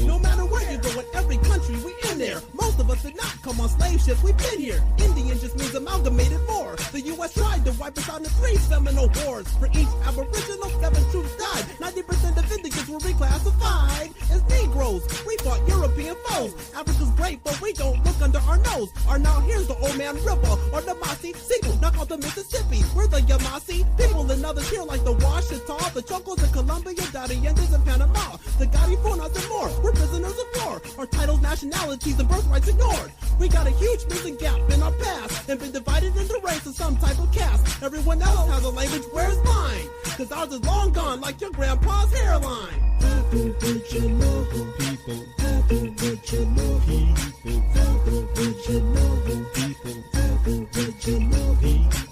No matter where you go in every country, we in there. Most of us did not come on slave ships, we've been here. Indian just means amalgamated more. The U.S. tried to wipe us out in 3 seminal wars. For each Aboriginal, 7 troops died. 90% of Indians were reclassified as Negroes. We fought European foes. Africa's great, but we don't look under our nose. Or now here's the Old Man River, or the Maasai Seagull, knock out the Mississippi. We're the Yamasee people and others here like the Washita, the Chocos in Colombia, Dadiendes in Panama, the Garifunas and more. We're prisoners of war. Our titles, nationalities, and birthrights ignored. We got a huge missing gap in our past and been divided into race of some type of caste. Everyone else has a language, where's mine? Cause ours is long gone like your grandpa's hairline. Aboriginal people, Aboriginal people, Aboriginal people, Aboriginal people.